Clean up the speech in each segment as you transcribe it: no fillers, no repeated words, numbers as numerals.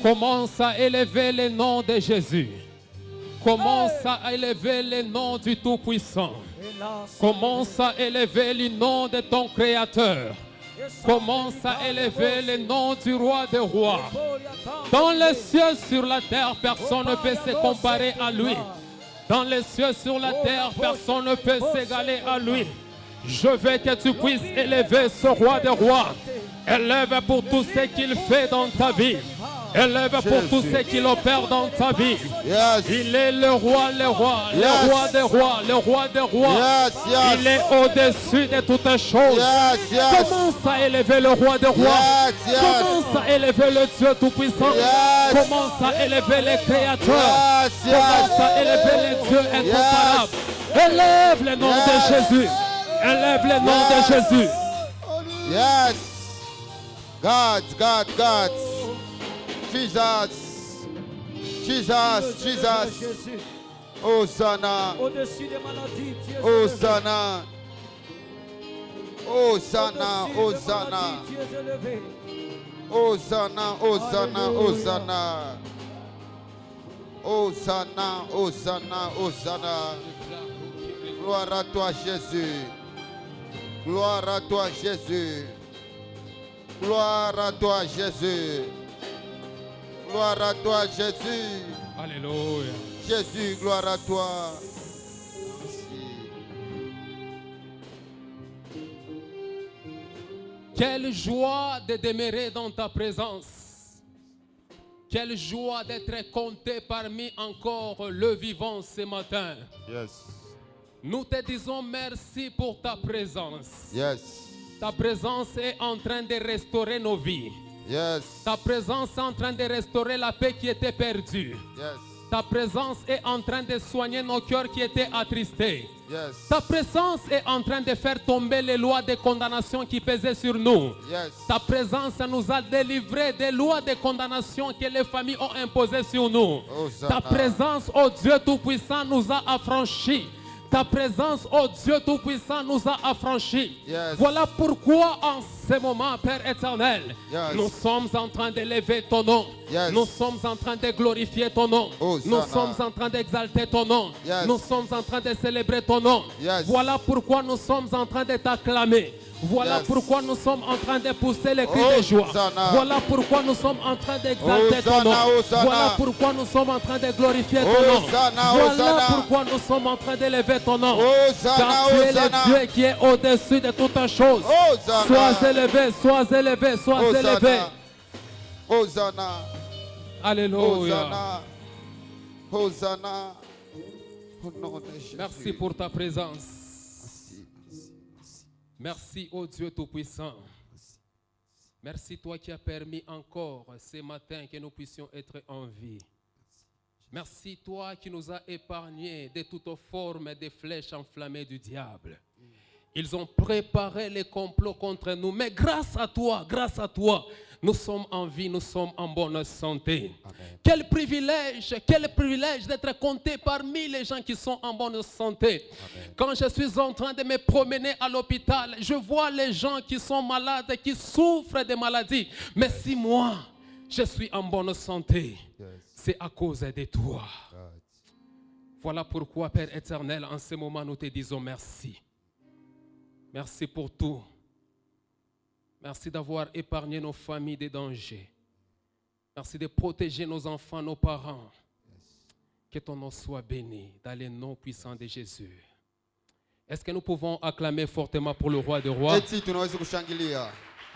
Commence à élever le nom de Jésus. Commence à élever le nom du Tout-Puissant. Commence à élever le nom de ton Créateur. Commence à élever le nom du Roi des Rois. Dans les cieux, sur la terre, personne ne peut se comparer à lui. Dans les cieux, sur la terre, personne ne peut s'égaler à lui. Je veux que tu puisses élever ce Roi des Rois. Élève pour tout ce qu'il fait dans ta vie. Élève pour tout ce qu'il opère dans ta vie. Yes. Il est le roi, le roi, le roi des rois, le roi des rois. Yes, yes. Il est au-dessus de toutes les choses. Yes, yes. Commence à élever le roi des rois. Yes, yes. Commence à élever le Dieu Tout-Puissant. Yes. Commence à élever les créateurs. Yes, yes. Commence à élever les dieux incomparables. Élève le nom de Jésus. Élève le nom de Jésus. Yes. God, God, God. Jesus. Jesus, Jesus. Hosanna. Au-dessus des maladies, tu es Hosanna. Hosanna, Hosanna. Tu es élevé. Hosanna, Hosanna, Hosanna. Hosanna, Hosanna, Hosanna. Gloire à toi, Jésus. Gloire à toi, Jésus. Gloire à toi, Jésus. Gloire à toi, Jésus. Alléluia. Jésus, gloire à toi. Merci. Quelle joie de demeurer dans ta présence. Quelle joie d'être compté parmi encore le vivant ce matin. Yes. Nous te disons merci pour ta présence. Yes. Ta présence est en train de restaurer nos vies. Yes. Ta présence est en train de restaurer la paix qui était perdue. Yes. Ta présence est en train de soigner nos cœurs qui étaient attristés. Yes. Ta présence est en train de faire tomber les lois de condamnation qui pesaient sur nous. Yes. Ta présence nous a délivrés des lois de condamnation que les familles ont imposées sur nous. Hosanna. Ta présence, ô Dieu Tout-Puissant, nous a affranchis. Ta présence, ô Dieu Tout-Puissant, nous a affranchis. Yes. Voilà pourquoi en ce moment, Père éternel, Yes. nous sommes en train d'élever ton nom. Yes. Nous sommes en train de glorifier ton nom. Hosanna. Nous sommes en train d'exalter ton nom. Yes. Nous sommes en train de célébrer ton nom. Yes. Voilà pourquoi nous sommes en train de t'acclamer. Voilà Yes. pourquoi nous sommes en train de pousser les cris de joie. Hosanna. Voilà pourquoi nous sommes en train d'exalter ton nom. Hosanna, Hosanna. Voilà pourquoi nous sommes en train de glorifier ton nom. Hosanna, Voilà Hosanna. pourquoi nous sommes en train d'élever ton nom. Hosanna, Car tu es Hosanna. le Dieu qui est au-dessus de toutes choses. Hosanna. Sois élevé, sois élevé, sois élevé. Hosanna. Hosanna. Alléluia. Hosanna. Hosanna. Au nom de Jésus. Merci pour ta présence. Merci, merci, merci. Merci au Dieu Tout-Puissant. Merci toi qui as permis encore ce matin que nous puissions être en vie. Merci toi qui nous as épargnés de toutes formes de flèches enflammées du diable. Ils ont préparé les complots contre nous, mais grâce à toi, nous sommes en vie, nous sommes en bonne santé. Amen. Quel privilège d'être compté parmi les gens qui sont en bonne santé. Amen. Quand je suis en train de me promener à l'hôpital, je vois les gens qui sont malades, qui souffrent de maladies. Mais si moi, je suis en bonne santé, Yes. c'est à cause de toi. God. Voilà pourquoi, Père éternel, en ce moment, nous te disons merci. Merci pour tout. Merci d'avoir épargné nos familles des dangers. Merci de protéger nos enfants, nos parents. Que ton nom soit béni dans le nom puissant de Jésus. Est-ce que nous pouvons acclamer fortement pour le roi des rois? Eti tunaweza kushangilia.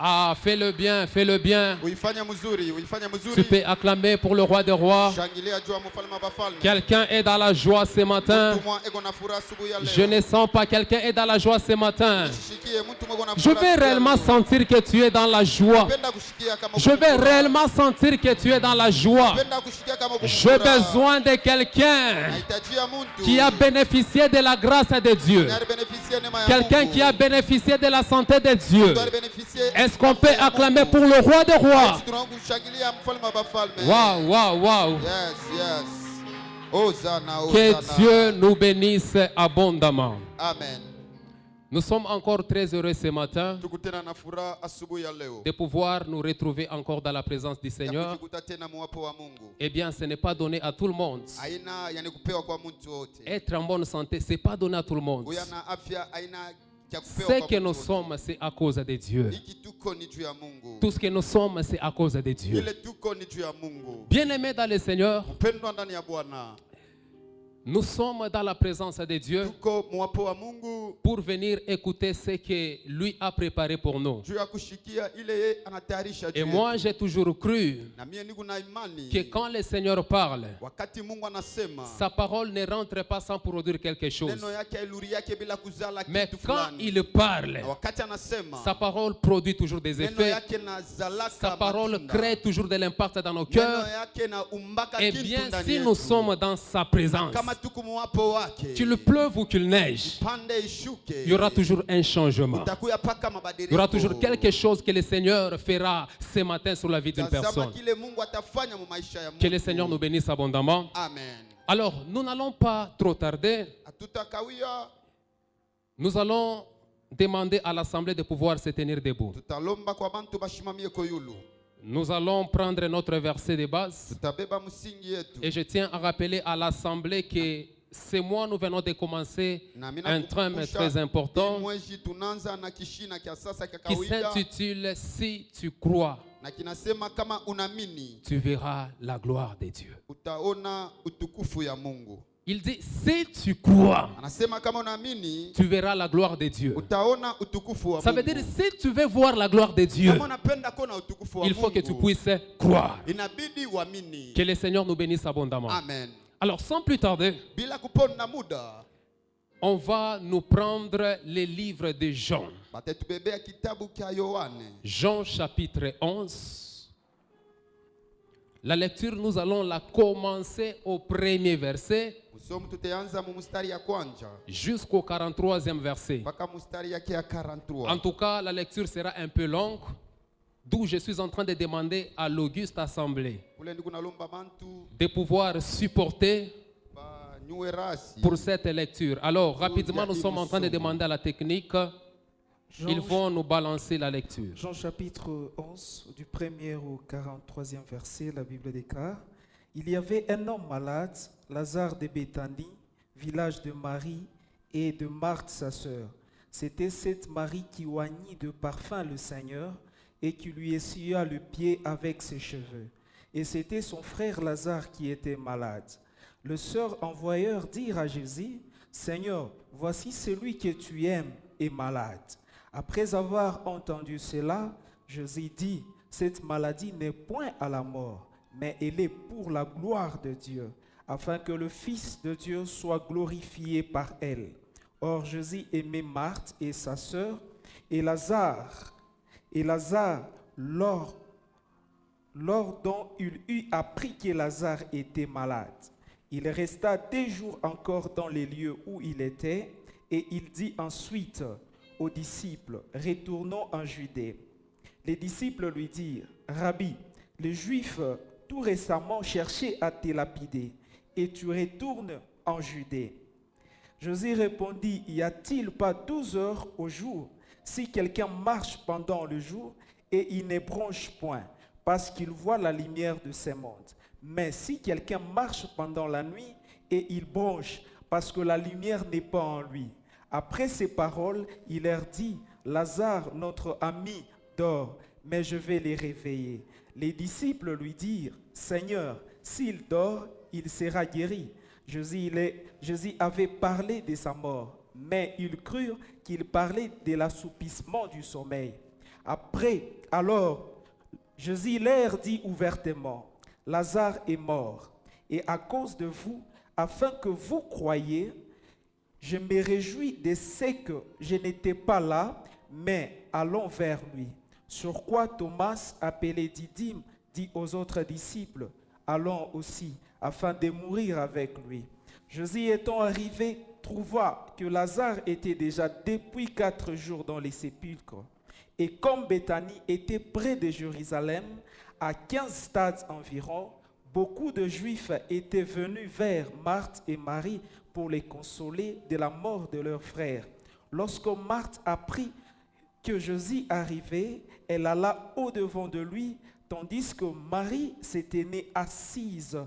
Ah, fais-le bien, fais-le bien. Uifanye mzuri, uifanye Tu mzuri. peux acclamer pour le roi des rois. Shangilia juu ya mfalme wa bafalme. Quelqu'un est dans la joie ce matin. Mtu mwa eko na furaha asubuhi ya leo. Je ne sens pas quelqu'un est dans la joie ce matin. Shishikie, mtu mwa eko na Je furaha vais asubuhi ya réellement leo. sentir que tu es dans la joie. Penda kushikia kama Je uko vais furaha. réellement sentir que tu es dans la joie. Penda kushikia kama uko J'ai furaha. besoin de quelqu'un Nahitaji ya mtu qui a bénéficié de la grâce de Dieu. na beneficia neema ya Quelqu'un Mungu. qui a bénéficié de la santé de Dieu. Mtu alibeneficie Est-ce qu'on peut afya ya acclamer Mungu. pour le roi des rois? Sisi tunaomba kushangilia mfalme wa bafalme. Waouh, waouh, waouh. Yes, yes. Hosanna, Que Hosanna. Dieu nous bénisse abondamment. Amen. Nous sommes encore très heureux ce matin Tuko tena na furaha asubuhi ya leo de pouvoir nous retrouver encore dans la présence du ya Seigneur. kujikuta tena mwapo wa Mungu. Eh bien, ce n'est pas donné à tout le monde. Aina yani kupewa kwa mtu wote. Être en bonne santé, ce n'est pas donné à tout le monde. Huyu ana afya aina ya kupewa Ce kwa que mtu nous wote. sommes, c'est à cause de Dieu. Hiki tuko ni juu ya Mungu. Tout ce que nous sommes, c'est à cause de Dieu. Ile tuko ni juu ya Mungu. Bien-aimés dans le Seigneur, Mpendwa ndani ya Bwana. nous sommes dans la présence de Dieu Tuko mwapo wa Mungu pour venir écouter ce que lui a préparé pour nous. juu ya kushikia ile yeye anatayarisha Et juu moi, yetu. j'ai toujours cru Na mimi niko na imani que quand le Seigneur parle, wakati Mungu anasema sa parole ne rentre pas sans produire quelque chose. neno yake hailuri yake bila kuzala Mais kitu quand fulani. il parle, Na wakati anasema sa parole produit toujours des neno effets. yake na zalaka Sa parole matunda. crée toujours de l'impact dans nos Neno cœurs. yake na umbaka Eh kitu bien, ndani si yetu. nous sommes dans sa présence, Kama tuko mwapo wake qu'il pleuve ou qu'il neige, pande ishuke il y aura toujours un changement. utakuya paka Il mabadiliko. y aura toujours quelque chose que le Seigneur fera ce matin sur la vie d'une Tazama personne. kile Mungu atafanya mu maisha ya Que le Mungu. Seigneur nous bénisse abondamment. Amen. Alors, nous n'allons pas trop tarder. Hatutakawia, Nous allons demander à l'Assemblée de pouvoir se tenir debout. tutalomba kwa bantu bashimamie koyulu. Nous allons prendre notre verset de base. Tutabeba msingi yetu. Et je tiens à rappeler à l'Assemblée que ce mois, nous venons de commencer Na mimi un thème nakukumbusha, très hii important mwezi tunaanza na kishina kia sasa kia qui kawaida s'intitule Si tu crois, na kinasema kama unaamini tu verras la gloire de Dieu. utaona utukufu ya Mungu. Il dit Si tu crois, Anasema kama unaamini tu verras la gloire de Dieu. utaona utukufu wa Ça veut Mungu. dire si tu veux voir la gloire de Dieu, Kama unapenda kuona utukufu wa il faut que tu Mungu, puisses croire. inabidi uamini. Que le Seigneur nous bénisse abondamment. Amen. Alors, sans plus tarder, Bila kuponda muda, on va nous prendre les livres de Jean. batatubebea kitabu cha Yohane. Jean chapitre 11. La lecture, nous allons la commencer au premier verset Usomu tutaanza mu mstari ya kwanza jusqu'au 43e verset. mpaka mstari yake ya 43. En tout cas, la lecture sera un peu longue, d'où je suis en train de demander à l'auguste assemblée Kule ndiko nalomba bantu de pouvoir supporter banyue rasi. pour cette lecture. Alors, rapidement, nous sommes en train de demander à la technique, ils vont nous balancer la lecture. Jean chapitre 11, du 1er au 43e verset, la Bible déclare: Il y avait un homme malade, Lazare de Béthanie, village de Marie et de Marthe sa sœur. C'était cette Marie qui oignit de parfum le Seigneur et qui lui essuya le pied avec ses cheveux. Et c'était son frère Lazare qui était malade. Le sœur envoyeur dirent à Jésus: Seigneur, voici celui que tu aimes est malade. Après avoir entendu cela, Jésus dit: Cette maladie n'est point à la mort, mais elle est pour la gloire de Dieu, afin que le Fils de Dieu soit glorifié par elle. Or Jésus aimait Marthe et sa sœur, et Lazare, lors dont il eut appris que Lazare était malade. Il resta 2 jours encore dans les lieux où il était, et il dit ensuite aux disciples: Retournons en Judée. Les disciples lui dirent: Rabbi, les Juifs tout récemment cherchaient à te lapider, et tu retournes en Judée. Jésus répondit: Y a-t-il pas 12 heures au jour? Si quelqu'un marche pendant le jour, et il ne bronche point, parce qu'il voit la lumière de ce monde. Mais si quelqu'un marche pendant la nuit, et il bronche, parce que la lumière n'est pas en lui. Après ces paroles, il leur dit: Lazare, notre ami, dort, mais je vais les réveiller. Les disciples lui dirent: Seigneur, s'il dort, il sera guéri. Jésus avait parlé de sa mort, mais ils crurent qu'il parlait de l'assoupissement du sommeil. Alors, Jésus leur dit ouvertement: Lazare est mort, et à cause de vous, afin que vous croyiez, je me réjouis de ce que je n'étais pas là, mais allons vers lui. Sur quoi Thomas, appelé Didyme, dit aux autres disciples: Allons aussi, afin de mourir avec lui. Jésus étant arrivé, trouva que Lazare était déjà depuis 4 jours dans les sépulcres. Et comme Béthanie était près de Jérusalem, à 15 stades environ, beaucoup de Juifs étaient venus vers Marthe et Marie pour les consoler de la mort de leur frère. Lorsque Marthe apprit que Jésus arrivait, elle alla au-devant de lui, tandis que Marie s'était tenue assise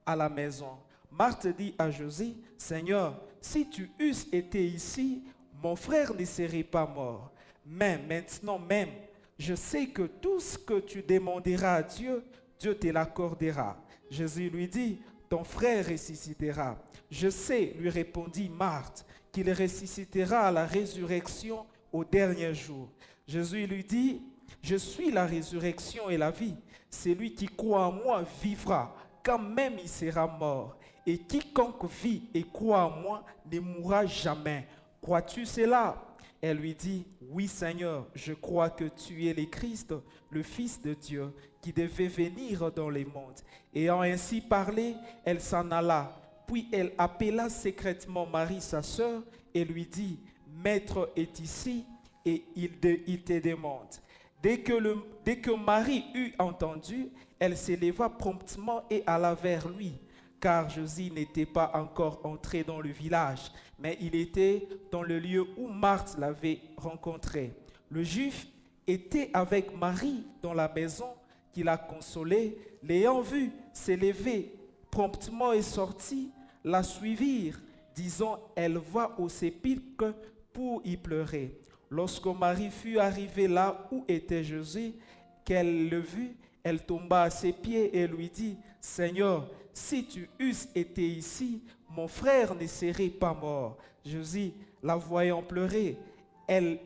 à la maison. Marthe dit à Jésus, « Seigneur, si tu eusses été ici, mon frère ne serait pas mort. Mais maintenant même, je sais que tout ce que tu demanderas à Dieu, Dieu te l'accordera. » Jésus lui dit, « Ton frère ressuscitera. » « Je sais, lui répondit Marthe, qu'il ressuscitera à la résurrection au dernier jour. » Jésus lui dit, « Je suis la résurrection et la vie. Celui qui croit en moi vivra, quand même il sera mort. Et quiconque vit et croit en moi ne mourra jamais. Crois-tu cela ?» Elle lui dit, « Oui Seigneur, je crois que tu es le Christ, le Fils de Dieu, qui devait venir dans le monde. » Ayant ainsi parlé, elle s'en alla. Puis elle appela secrètement Marie, sa sœur, et lui dit, « Maître est ici, et il te demande. » Dès que Marie eut entendu, elle s'éleva promptement et alla vers lui, car Jésus n'était pas encore entré dans le village, mais il était dans le lieu où Marthe l'avait rencontré. Le Juif était avec Marie dans la maison qui la consolait. L'ayant vue s'élever promptement et sortit, la suivirent, disant, elle va au sépulcre pour y pleurer. Lorsque Marie fut arrivée là où était Jésus, qu'elle le vit, elle tomba à ses pieds et lui dit, « Seigneur, si tu eusses été ici, mon frère ne serait pas mort. » Jésus, la voyant pleurer, elle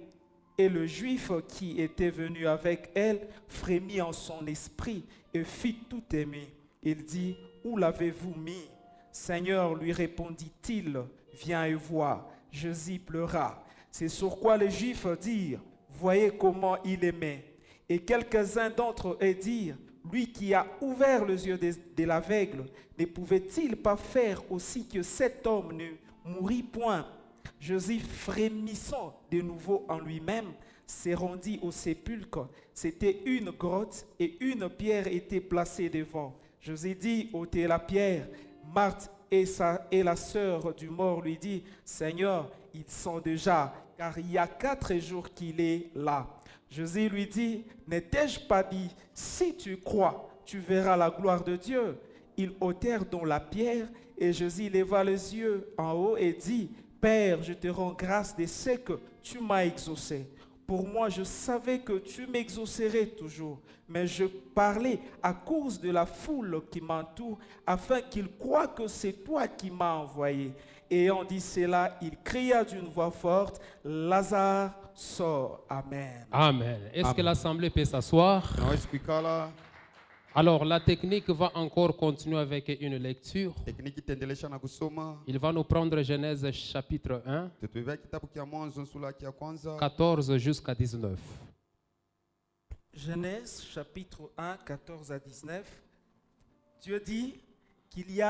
et le Juif qui était venu avec elle frémit en son esprit et fit tout aimer. Il dit, « Où l'avez-vous mis ?» « Seigneur, lui répondit-il, viens et vois. » Jésus pleura. C'est sur quoi les Juifs dirent, voyez comment il aimait. Et quelques-uns d'entre eux dirent, lui qui a ouvert les yeux de l'aveugle, ne pouvait-il pas faire aussi que cet homme ne mourît point? Jésus, frémissant de nouveau en lui-même, se rendit au sépulcre. C'était une grotte et une pierre était placée devant. Jésus dit, ôtez la pierre. Marthe et la sœur du mort lui dit, Seigneur, ils sont déjà, car il y a 4 jours qu'il est là. Jésus lui dit, n'ai-je pas dit, si tu crois, tu verras la gloire de Dieu. Ils ôtèrent donc la pierre et Jésus leva les yeux en haut et dit, Père, je te rends grâce de ce que tu m'as exaucé. Pour moi, je savais que tu m'exaucerais toujours, mais je parlais à cause de la foule qui m'entoure, afin qu'ils croient que c'est toi qui m'as envoyé. Ayant dit cela, il cria d'une voix forte, Lazare, sort. Amen. Amen. Est-ce que l'assemblée peut s'asseoir? Naweza kuikala. Alors, la technique va encore continuer avec une lecture. Tekniki itaendelesha na kusoma. Il va nous prendre Genèse chapitre 1, Tutubeba kitabu kia Mwanzo sura yake ya kwanza 14 jusqu'à 19. Genèse chapitre 1, 14 à 19. Dieu dit qu'il y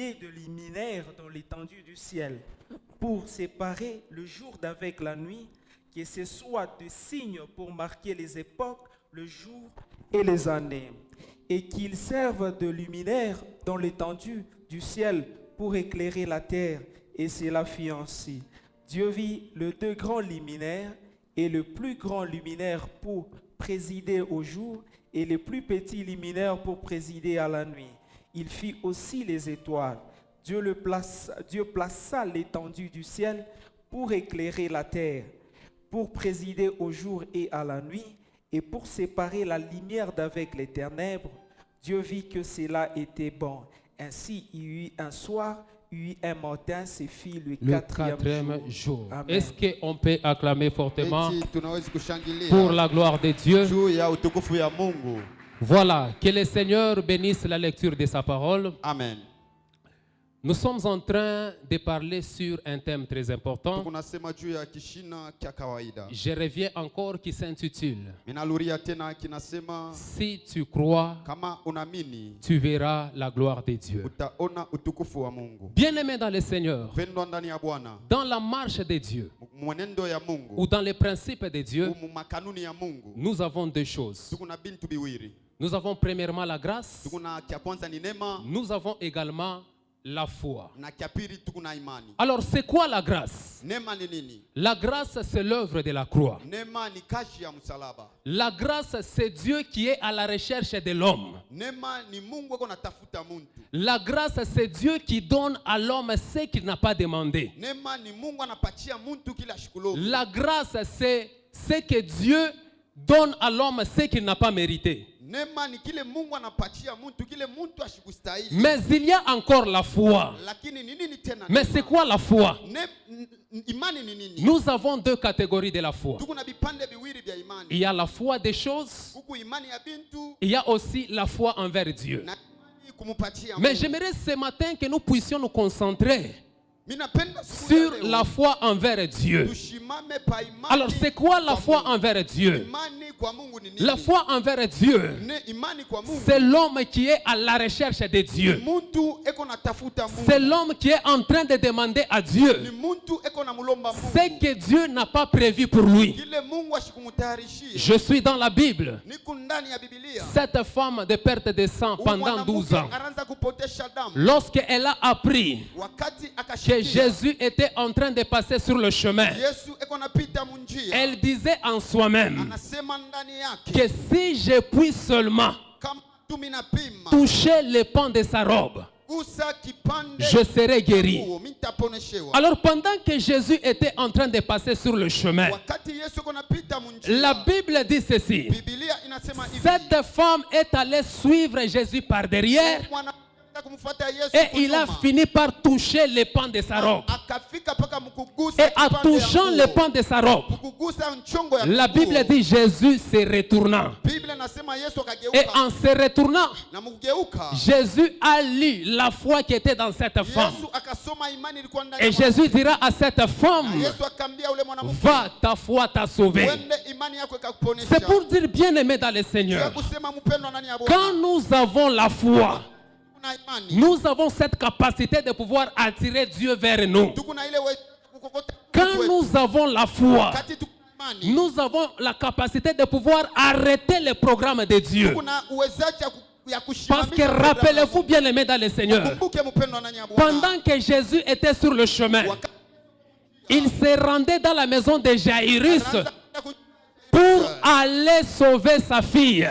ait de luminaires dans l'étendue du ciel pour séparer le jour d'avec la nuit, que ce soit des signes pour marquer les époques, le jour et les années, et qu'ils servent de luminaires dans l'étendue du ciel pour éclairer la terre. Et cela fit ainsi. Dieu vit les 2 grands luminaires, et le plus grand luminaire pour présider au jour, et le plus petit luminaire pour présider à la nuit. Il fit aussi les étoiles. Dieu plaça l'étendue du ciel pour éclairer la terre, pour présider au jour et à la nuit, et pour séparer la lumière d'avec les ténèbres. Dieu vit que cela était bon. Ainsi, il y eut un soir, il y eut un matin, c'est fit le quatrième jour. Amen. Est-ce qu'on peut acclamer fortement Eti tunaweza kushangilia pour la gloire de Dieu? juu ya utukufu ya Mungu. Voilà, que le Seigneur bénisse la lecture de sa parole. Amen. Nous sommes en train de parler sur un thème très important. Tunasema juu ya kishina kia kawaida. Je reviens encore qui s'intitule Minaluria tena kinasema Si tu crois, kama unaamini tu verras la gloire de Dieu. utaona utukufu wa Mungu. Bien-aimés dans le Seigneur, Pendwa ndani ya Bwana, dans la marche de Dieu mwenendo ya Mungu ou dans les principes de Dieu, mu makanuni ya Mungu, nous avons 2 choses. tukuna bintu biwiri. Nous avons premièrement la grâce, Tukuna kia kwanza ni neema, nous avons également la foi. Na kia pili tuko na imani. Alors c'est quoi la grâce? Neema ni nini? La grâce, c'est l'œuvre de la croix. Neema ni kazi ya msalaba. La grâce, c'est Dieu qui est à la recherche de l'homme. Neema ni Mungu eko natafuta muntu. La grâce, c'est Dieu qui donne à l'homme ce qu'il n'a pas demandé. Neema ni Mungu anapatia muntu kila shikulo. La grâce, c'est ce que Dieu donne à l'homme ce qu'il n'a pas mérité. Neema ni kile Mungu anapatia muntu kile muntu ashikustahili. Mais il y a encore la foi. Lakini ni nini tena? Mais c'est quoi la foi? Imani ni nini? Nous avons deux catégories de la foi. Tuko na bipande biwili vya imani. Il y a la foi des choses. Huku imani ya bintu. Il y a aussi la foi envers Dieu. Na kumupatia Mungu. Mais j'aimerais ce matin que nous puissions nous concentrer sur la foi envers Dieu. Alors c'est quoi la foi envers Dieu? La foi envers Dieu, c'est l'homme qui est à la recherche de Dieu. C'est l'homme qui est en train de demander à Dieu ce que Dieu n'a pas prévu pour lui. Je suis dans la Bible. Cette femme de perte de sang pendant 12 ans, lorsqu'elle a appris que Jésus était en train de passer sur le chemin, elle disait en soi-même que si je puis seulement toucher le pan de sa robe, je serai guéri. Alors pendant que Jésus était en train de passer sur le chemin, la Bible dit ceci: cette femme est allée suivre Jésus par derrière et il a fini par toucher le pan de sa robe. Et en touchant le pan de sa robe, la Bible dit Jésus se retourna. Et en se retournant, Jésus a lu la foi qui était dans cette femme. Et Jésus dira à cette femme: va, ta foi t'a sauvé. C'est pour dire, bien-aimé dans le Seigneur, quand nous avons la foi, nous avons cette capacité de pouvoir attirer Dieu vers nous. Quand nous avons la foi, nous avons la capacité de pouvoir arrêter le programme de Dieu. Parce que rappelez-vous, bien aimé dans le Seigneur, pendant que Jésus était sur le chemin, il se rendait dans la maison de Jairus pour aller sauver sa fille.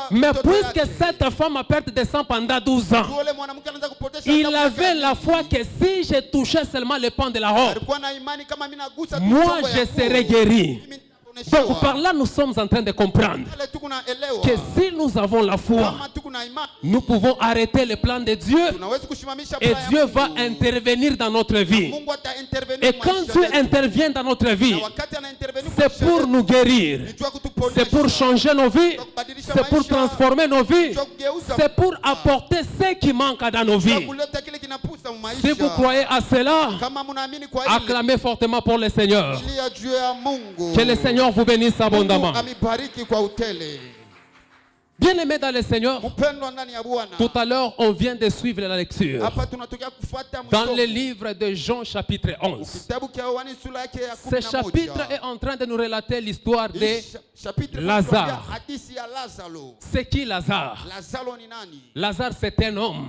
Mais puisque cette femme a perdu de sang pendant 12 ans, il avait la foi que si je touchais seulement le pan de la robe, moi je serais guéri. Donc par là nous sommes en train de comprendre que si nous avons la foi, nous pouvons arrêter le plan de Dieu et Dieu va intervenir dans notre vie. Et quand Dieu intervient dans notre vie, c'est pour nous guérir, c'est pour changer nos vies, c'est pour transformer nos vies, c'est pour apporter ce qui manque dans nos vies. Si vous croyez à cela, acclamez fortement pour le Seigneur. Que le Seigneur vous bénisse abondamment. Bien-aimés dans le Seigneur, tout à l'heure on vient de suivre la lecture dans le livre de Jean chapitre 11. Ce chapitre est en train de nous relater l'histoire de Lazare. C'est qui Lazare? Lazare, c'est un homme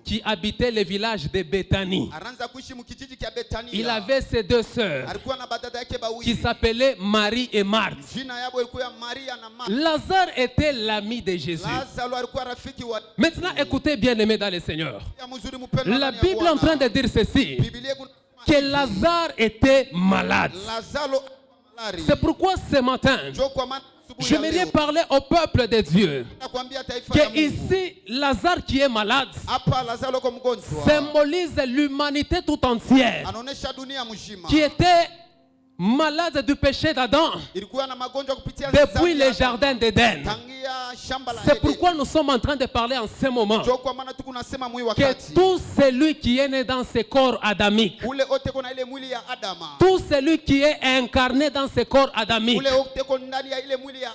qui habitait le village de Béthanie. Il avait ses deux sœurs qui s'appelaient Marie et Marthe. Lazare était l'ami de Jésus. Maintenant, écoutez, bien-aimés dans le Seigneur. La Bible est en train de dire ceci, que Lazare était malade. C'est pourquoi ce matin, j'aimerais parler au peuple de Dieu que ici, Lazare qui est malade symbolise l'humanité tout entière qui était malade du péché d'Adam depuis le jardin d'Éden. C'est pourquoi nous sommes en train de parler en ce moment que tout celui qui est né dans ce corps adamique, tout celui qui est incarné dans ce corps adamique,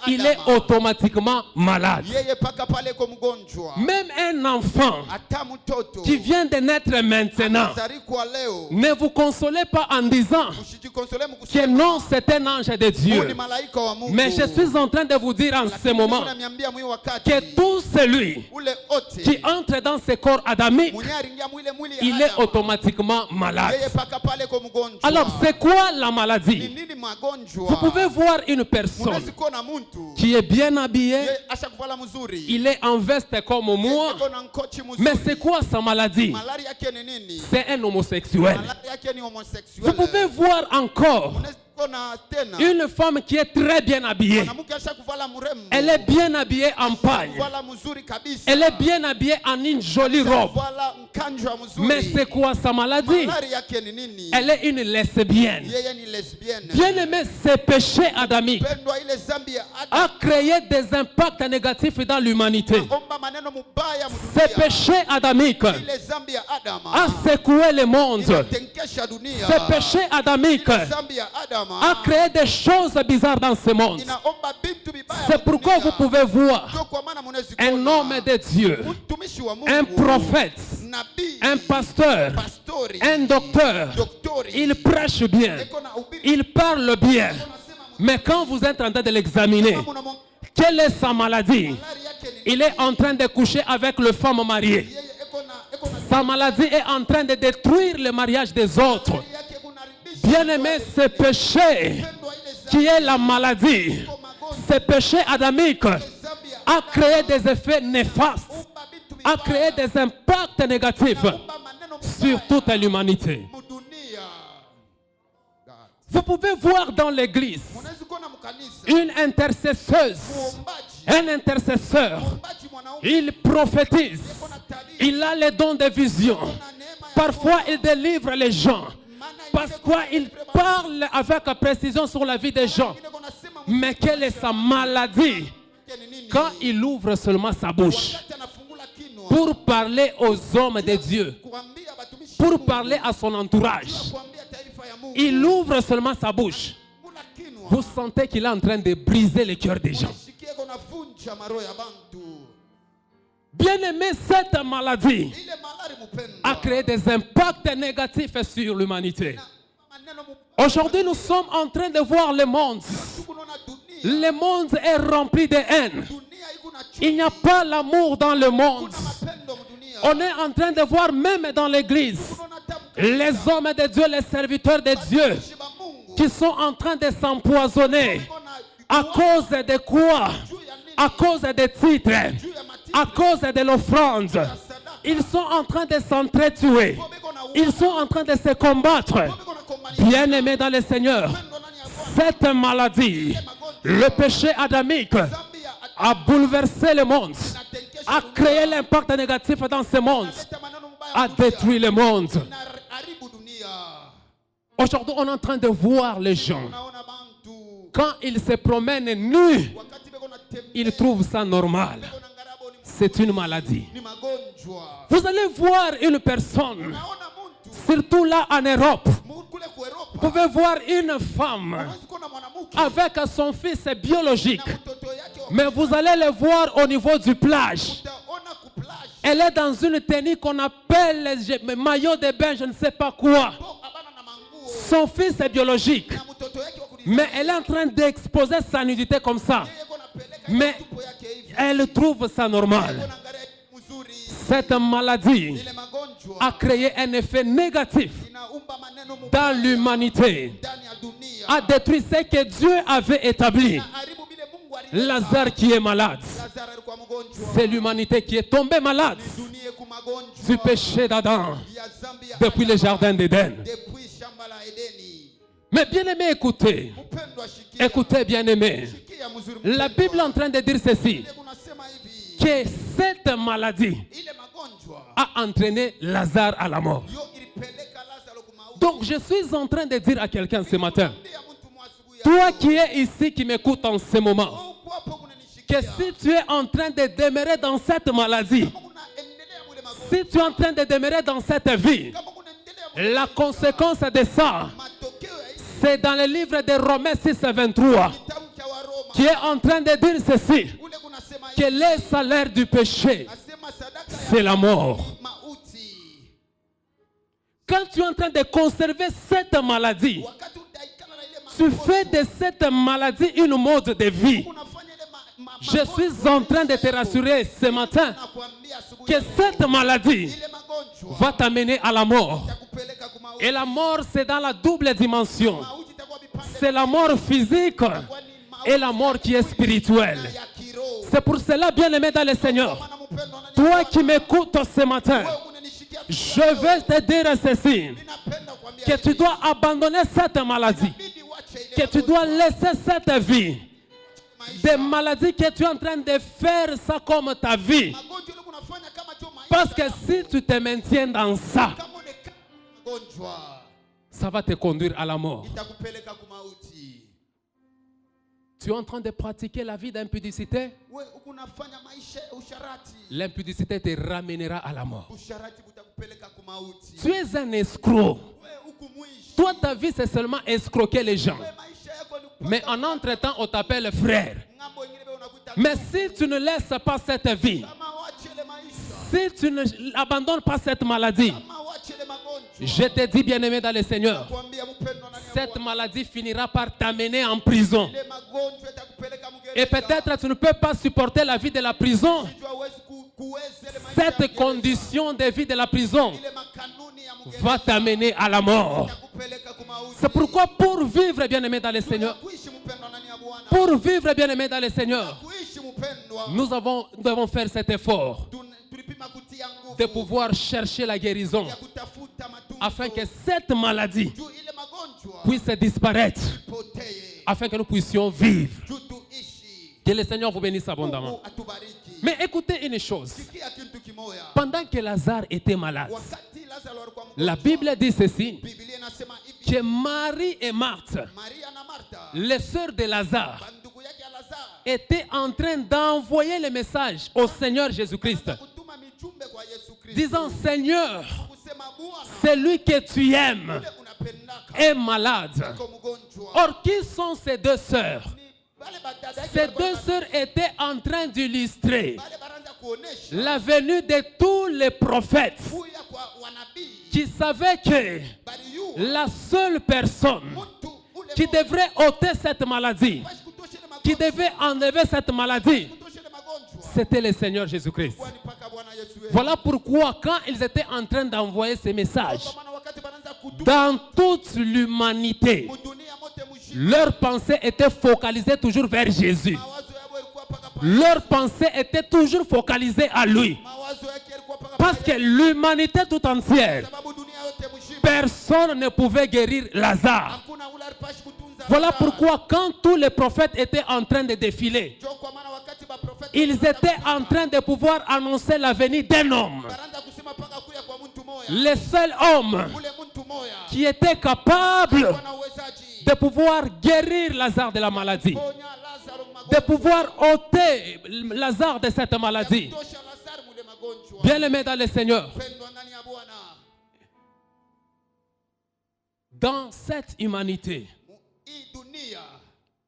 il est automatiquement malade. Même un enfant qui vient de naître maintenant, ne vous consolez pas en disant que non, c'est un ange de huu Dieu. ni malaika wa Mungu. Mais je suis en train de vous dire en ce Lakini moment Mungu ananiambia mwi wakati que tout celui ule ote qui entre dans ce corps adamique, mwenye aringia mwile mwili ya il est Adamu, automatiquement malade. yeye paka pale kwa mgonjwa. Alors, c'est quoi la Ni maladie? nini magonjwa? Vous pouvez voir une personne Unaweza kuona mtu qui est bien habillée, yeye ashakuvala mzuri. il est en veste comme moi, Yuko na nkochi mzuri. mais c'est quoi sa maladie? Malari yake ni nini? C'est un homosexuel. Malari yake ni homosexuel. Vous pouvez voir encore Unaweza kuona tena une femme qui est très bien habillée. mwanamke ashakuvala mrembo. Elle est bien habillée en pagne. Kuvala mzuri kabisa. Elle est bien habillée en une jolie robe. Kuvala mkanjwa mzuri. Mais c'est quoi sa maladie? Malari yake ni nini? Elle est une lesbienne. Yeye ni lesbienne. Bien aimé, ce péché adamique Pendwa ile zambi ya a Adamu. créé des impacts négatifs dans l'humanité. Omba maneno mubaya Ce mdunia. péché adamique Ile zambi ya Adamu. a secoué le monde. Inatenkesha dunia. Ce péché adamique Ile zambi ya Adamu. a créé des choses bizarres dans ce monde. Inaomba bintu bibaya C'est pourquoi vous pouvez voir Ndio kwa maana mnaweza un kuona homme de Dieu, mtumishi wa Mungu, un prophète, nabii, un pasteur, pastori, un docteur. doktori, Il prêche bien, eko na ubiri, il parle bien. Mais quand vous êtes en train de l'examiner, kama mnamwangalia quelle est sa maladie? yake ni Il est en train de coucher avec les femmes mariées. yeye eko na Sa maladie est en train de détruire le mariage des autres. yake kunaribisha Bien-aimé, ce péché pendwa ile zambi qui est la maladie, ce péché adamique zambi ya a créé des effets néfastes, omba bintu a créé des impacts négatifs omba maneno sur toute l'humanité. mudunia. Vous pouvez voir dans l'église Mnaweza kuona mkanisa une intercesseuse, muombaji, un intercesseur. muombaji mwanaume Il prophétise, kuna tabia il a les dons de vision. na neema ya Parfois, il délivre les gens. maana Parce qu'il parle avec précision sur la vie des gens. ile kuna sema Mais quelle est sa maladie? mke ni nini? Quand il ouvre seulement sa bouche Wakati anafungula kinywa pour parler aux hommes de Dieu, kuambia batumishi pour parler à son entourage, kuambia taifa ya Mungu, il ouvre seulement sa bouche. fungula kinywa Vous sentez qu'il est en train de briser le cœur des gens. shikie kuna vunja maroho ya bantu. Bien aimé, cette maladie Ile malari mpendwa a créé des impacts négatifs sur l'humanité. maneno mubaya Aujourd'hui, nous sommes en train de voir le monde. kunaona dunia Le monde est rempli de haine. dunia iko na chuki, Il n'y a pas l'amour dans le monde. kuna mapendo mdunia. On est en train de voir même dans l'église Kunaona tabu les hommes de Dieu, les serviteurs de Dieu, shiba Mungu. qui sont en train de s'empoisonner. Kuna À cause de quoi? juu ya nini? À cause des titres, Juu ya matiti à cause de l'offrande. ya sadaka. Ils sont en train de s'entretuer. Biko na Ils sont en train de se combattre. biko na kombani. Bien-aimés dans le Seigneur, Pendo ndani ya Bwana. cette maladie, le péché adamique, Zambi ya a bouleversé le monde, inatenkesha a dunia. créé l'impact négatif dans ce monde, Leta maneno mubaya a dunia. détruit le monde. Inaharibu dunia. Aujourd'hui, on est en train de voir les gens. Unaona bantu Quand ils se promènent nus, wakati beko na tembea ils trouvent ça normal. beko na ngarabo ni C'est une maladie. ni magonjwa. Vous allez voir une personne, Unaona mtu surtout là en Europe, kule ku Europa. vous pouvez voir une femme Unaweza kuona mwanamke avec son fils biologique. na mtoto yake wa- Mais vous allez le voir au niveau du plage. utaona ku plage. Elle est dans une tenue qu'on appelle maillot de bain, je ne sais pas quoi. Bo abana na manguo Son fils est biologique. na mtoto yake wa kulizaa. Mais elle est en train d'exposer sa nudité comme ça. Yeye iko napeleka Mais tupo yake hivi. elle trouve ça normal. Iko naangalia mzuri. Cette maladie Ile magonjwa a créé un effet négatif inaumba maneno mubaya dans l'humanité, ndani ya dunia. a détruit ce que Dieu avait établi. Haribu bile Mungu aliweka. Lazare qui est malade, Lazaro alikuwa mgonjwa. c'est l'humanité qui est tombée malade Dunia iko magonjwa. du péché d'Adam Ya zambi ya depuis le Adamu. jardin d'Éden. Depuis shamba la Edeni. Mais bien aimé, écoutez, Mpendwa shikia. écoutez bien aimé. Shikia mzuri La mpendwa. Bible est en train de dire ceci, Ile kunasema hivi. que cette maladie Ile magonjwa a entraîné Lazare à la mort. yo ilipeleka Lazaro kumauti. Donc je suis en train de dire à quelqu'un ce matin, Ndia mtu mwasubuhi ya toi leo. qui es ici, qui m'écoute en ce moment, Uko hapo kunanishikia. que si tu es en train de demeurer dans cette maladie, Kama unaendelea mule magonjwa. si tu es en train de demeurer dans cette vie, Kama unaendelea mule la conséquence de ça, matokeo ya hii c'est dans le livre de Romains 6, 23, kitabu cha Waroma. qui est en train de dire ceci, Ule kunasema que hivi. le salaire du péché, Asema sadaka ya c'est la mort. mauti. Quand tu es en train de conserver cette maladie, Wakati utaikala na ile tu fais de cette maladie une mode de vie. unafanya ile Je suis en train de te rassurer ce matin nakwambia asubuhi que cette maladie ile magonjwa va t'amener à la mort. itakupeleka kumauti. Et la mort, c'est dans la double dimension. Mauti itakuwa vipande C'est la mort physique et la mort qui est spirituelle. ya kiroho. C'est pour cela, bien-aimé dans le Seigneur, Maana mpendwa ndani toi qui m'écoutes ce matin, wewe unanishikia je vais te dire ceci, ninapenda kuambia que tu dois abandonner cette maladie, bidi uache ile que tu dois laisser cette vie, des maisha. maladies que tu es en train de faire ça comme ta vie. Magonjwa ile unafanya kama tu maisha. Parce que si tu te maintiens dans ça, Kama unakaa magonjwa ça va te conduire à la mort. itakupeleka kumauti. Tu es en train de pratiquer la vie d'impudicité, Wewe unafanya maisha ya usharati. l'impudicité te ramènera à la mort. Usharati utakupeleka kumauti. Tu es un escroc. Wewe huku mwishi. Toi, ta vie, c'est seulement escroquer les gens. Wewe maisha yako ni kupata Mais en entre-temps, on t'appelle frère. ng'ambo ingine wewe unakuta Mais si tu ne laisses pas cette vie, kama uache ile maisha. si tu n'abandonnes pas cette maladie, Kama uache ile magonjwa. je te dis, bien-aimé dans le Seigneur, Kuambia mpendwa ndani ya cette Bwana. maladie finira par t'amener en prison. Ile magonjwa itakupeleka mgereza. Et peut-être tu ne peux pas supporter la vie de la prison, Unajua huwezi kuweza ile maisha ya cette mgereza. condition de vie de la prison Ile makanuni ya mgereza va t'amener à la mort. itakupeleka kumauti. C'est pourquoi pour vivre, bien-aimé dans le Seigneur, Kuishi mpendwa ndani ya Bwana. pour vivre, bien-aimé dans le Seigneur, Kuishi mpendwa. nous devons faire cet effort Tulipima kutia nguvu de pouvoir chercher la guérison ya kutafuta matunzo afin que cette maladie juu ile magonjwa puisse disparaître, potee afin que nous puissions vivre. juu tuishi. Que le Seigneur vous bénisse abondamment. Mungu atubariki. Mais écoutez une chose, Sikia kitu kimoya. pendant que Lazare était malade, Wakati Lazaro alikuwa mgonjwa, la Bible dit ceci, Biblia inasema hivi, que Marie et Marthe, Maria na Martha, les sœurs de Lazare, bandugu yake ya Lazaro, étaient en train d'envoyer le message au Seigneur Jésus-Christ, kutuma mijumbe kwa Yesu Kristo. disant, Seigneur, Kusema Bwana, celui que tu aimes ule unapendaka est malade. kwa mgonjwa. Or, qui sont ces deux sœurs? Ni wale badada yake Ces walikuwa deux sœurs étaient en train d'illustrer wale baraza kuonesha la venue de tous les prophètes kuya kwa wanabii qui savaient que bali yu la seule personne mtu ule qui devrait ôter cette maladie, Basi kutosha ile qui magonjwa. devait enlever cette maladie, Kutosha ile magonjwa. c'était le Seigneur Jésus-Christ. Kwani paka Bwana Yesu wewe. Voilà pourquoi quand ils étaient en train d'envoyer ces messages Kwa maana wakati banaanza kutuma dans toute l'humanité, mudunia mote mshima, leur pensée était focalisée toujours vers Jésus. mawazo yao yalikuwa paka pa. Leur pensée était toujours focalisée à lui. Mawazo yake yalikuwa paka Parce que l'humanité tout entière, sababu dunia yote mshima. personne ne pouvait guérir Lazare. Hakuna ule alipashi kutunza. Voilà Lazaro. pourquoi quand tous les prophètes étaient en train de défiler, Ndio kwa maana wakati ba profeti ils étaient en train de pouvoir annoncer la venue d'un homme, baraanza kusema paka kuya kwa mtu moya. le seul homme Ule mtu moya. qui était capable Bwana uwezaji. de pouvoir guérir Lazare de la maladie, Ponya Lazaro de magonjwa. pouvoir ôter Lazare de cette maladie. Kutosha Lazaro mule magonjwa. Bien-aimé dans le Seigneur, Pendwa ndani ya Bwana. dans cette humanité, Hii dunia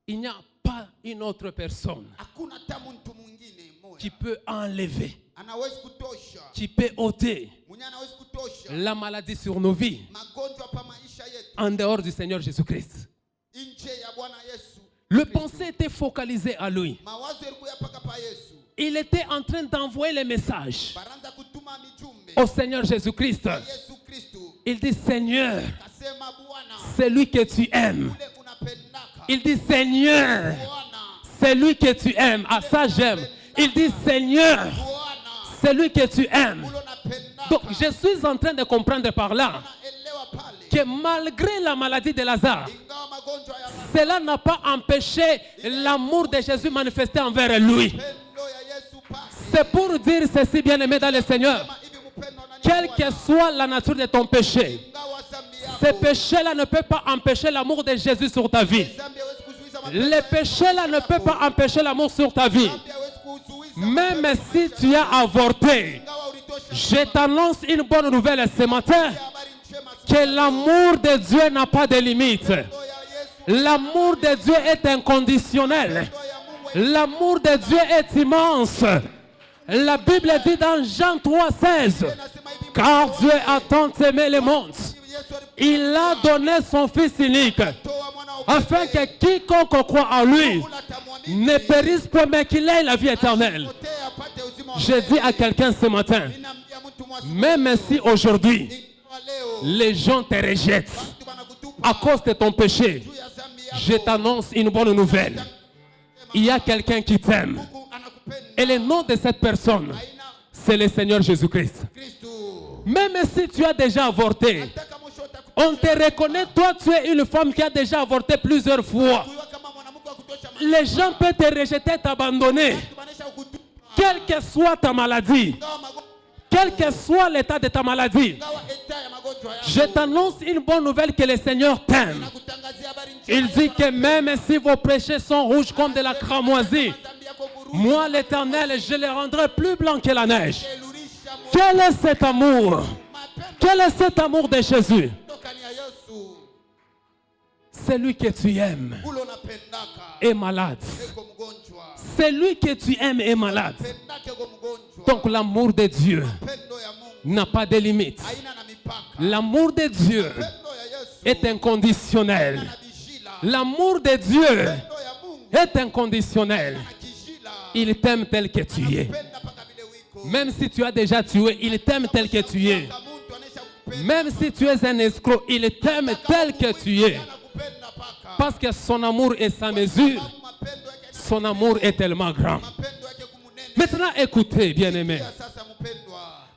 il n'y a pas une autre personne hakuna hata mtu mwingine mmoja qui peut enlever, anawezi kutosha, qui peut ôter mwenye anawezi kutosha la maladie sur nos vies magonjwa pa maisha yetu en dehors du Seigneur Jésus-Christ. nje ya Bwana Yesu. Le pensée était focalisé à lui. Mawazo yalikuwa paka pa Yesu. Il était en train d'envoyer les messages Baranza kutuma mijumbe au Seigneur Jésus-Christ. Yesu Kristo. Il dit, Seigneur, Kasema Bwana celui que tu aimes. ule unapendaka. Il dit, Seigneur, Bwana, celui que tu aimes. Ah, ça j'aime. Il dit, Seigneur, Bwana celui que tu aimes. ule unapendaka. Donc, je suis en train de comprendre par là Unaelewa pale. que malgré la maladie de Lazare, Ingawa magonjwa ya cela n'a pas empêché l'amour de Jésus manifesté envers lui. pendo ya Yesu pasi. C'est pour dire ceci, bien-aimé dans le Seigneur. Kama hivi mpendo ndani ya Quelle Bwana. que soit la nature de ton péché, Ingawa dhambi yako. ce péché-là ne peut pas empêcher l'amour de Jésus sur ta vie. Dhambi hawezi kuzuiza mapendo Le ya péché-là ne peut pas empêcher l'amour sur ta vie. Dhambi hawezi kuzuiza Même mapendo si ya tu as avorté, Ingawa ulitosha je t'annonce une bonne nouvelle ce matin, habari njema que l'amour de Dieu n'a pas de limite. ya Yesu. L'amour de Dieu est inconditionnel. Ya Mungu L'amour de Dieu est immense. La Bible dit dans Jean 3,16, anasema hivi, car Dieu a tant aimé le monde, Yesu il a donné son Fils unique, alitoa mwana wa afin que quiconque croit en lui ne périsse point, mais qu'il ait la vie éternelle. Je dis à quelqu'un ce matin, même si aujourd'hui les gens te rejettent à cause de ton péché, je t'annonce une bonne nouvelle. Il y a quelqu'un qui t'aime. Et le nom de cette personne, c'est le Seigneur Jésus-Christ. Même si tu as déjà avorté, on te reconnaît, toi tu es une femme qui a déjà avorté plusieurs fois. Les gens peuvent te rejeter, t'abandonner. Quelle que soit ta maladie, quel que soit l'état de ta maladie, je t'annonce une bonne nouvelle que le Seigneur t'aime. Il dit que même si vos péchés sont rouges comme de la cramoisie, moi l'Éternel, je les rendrai plus blancs que la neige. Quel est cet amour? Quel est cet amour de Jésus? Celui que tu aimes est malade. Celui que tu aimes est malade. Donc l'amour de Dieu n'a pas de limite. L'amour de Dieu est inconditionnel. L'amour de Dieu est inconditionnel. Il t'aime tel que tu es. Même si tu as déjà tué, il t'aime tel que tu es. Même si tu es un escroc, il t'aime tel que tu es. Parce que son amour est sans mesure. Son amour est tellement grand. Maintenant, écoutez, bien-aimés.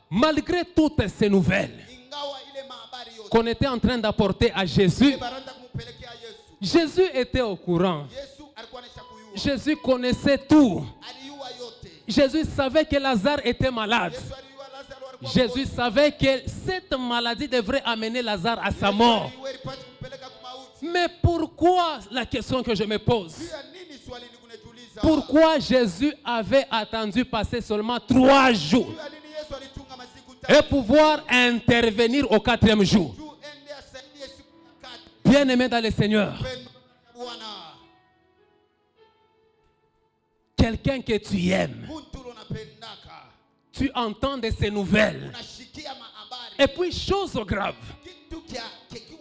Malgré toutes ces nouvelles qu'on était en train d'apporter à Jésus, Jésus était au courant. Jésus connaissait tout. Jésus savait que Lazare était malade. Jésus savait que cette maladie devrait amener Lazare à sa mort. Mais pourquoi, la question que je me pose, pourquoi Jésus avait attendu passer seulement 3 jours et pouvoir intervenir au 4e jour? Bien-aimé dans le Seigneur, quelqu'un que tu aimes, tu entends de ces nouvelles. Et puis, chose grave,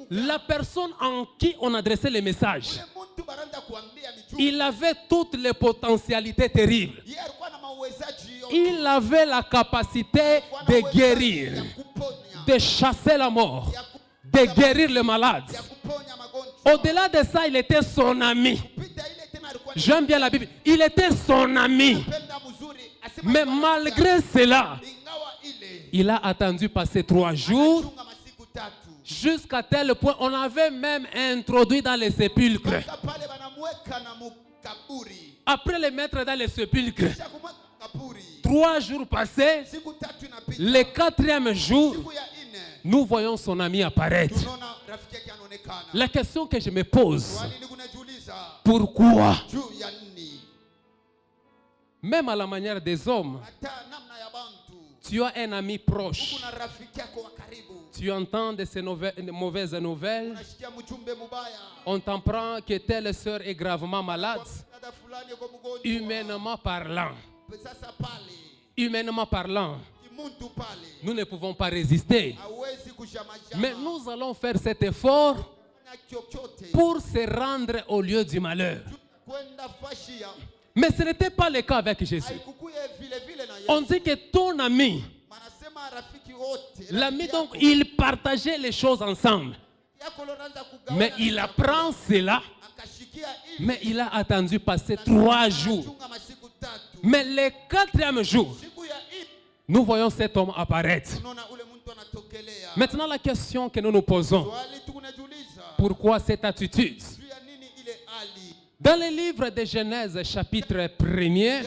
la personne en qui on adressait les messages, il avait toutes les potentialités terribles. Il avait la capacité de guérir, de chasser la mort, de guérir le malade. Au-delà de ça, il était son ami. J'aime bien la Bible. Il était son ami. Mais malgré cela, il a attendu passer 3 jours jusqu'à tel point on avait même introduit dans les sépulcres. Après le mettre dans les sépulcres, 3 jours passés, le 4e jour, nous voyons son ami apparaître. La question que je me pose, pourquoi? Même à la manière des hommes, tu as un ami proche. Tu entends de ces mauvaises nouvelles. On t'apprend que telle sœur est gravement malade. Humainement parlant. Humainement parlant, nous ne pouvons pas résister. Mais nous allons faire cet effort pour se rendre au lieu du malheur. Mais ce n'était pas le cas avec Jésus. On dit que ton ami, l'ami donc, il partageait les choses ensemble. Mais il apprend cela. Mais il a attendu passer 3 jours. Mais le 4e jour, nous voyons cet homme apparaître. Maintenant, la question que nous nous posons, pourquoi cette attitude? Dans le livre de Genèse, chapitre 1er,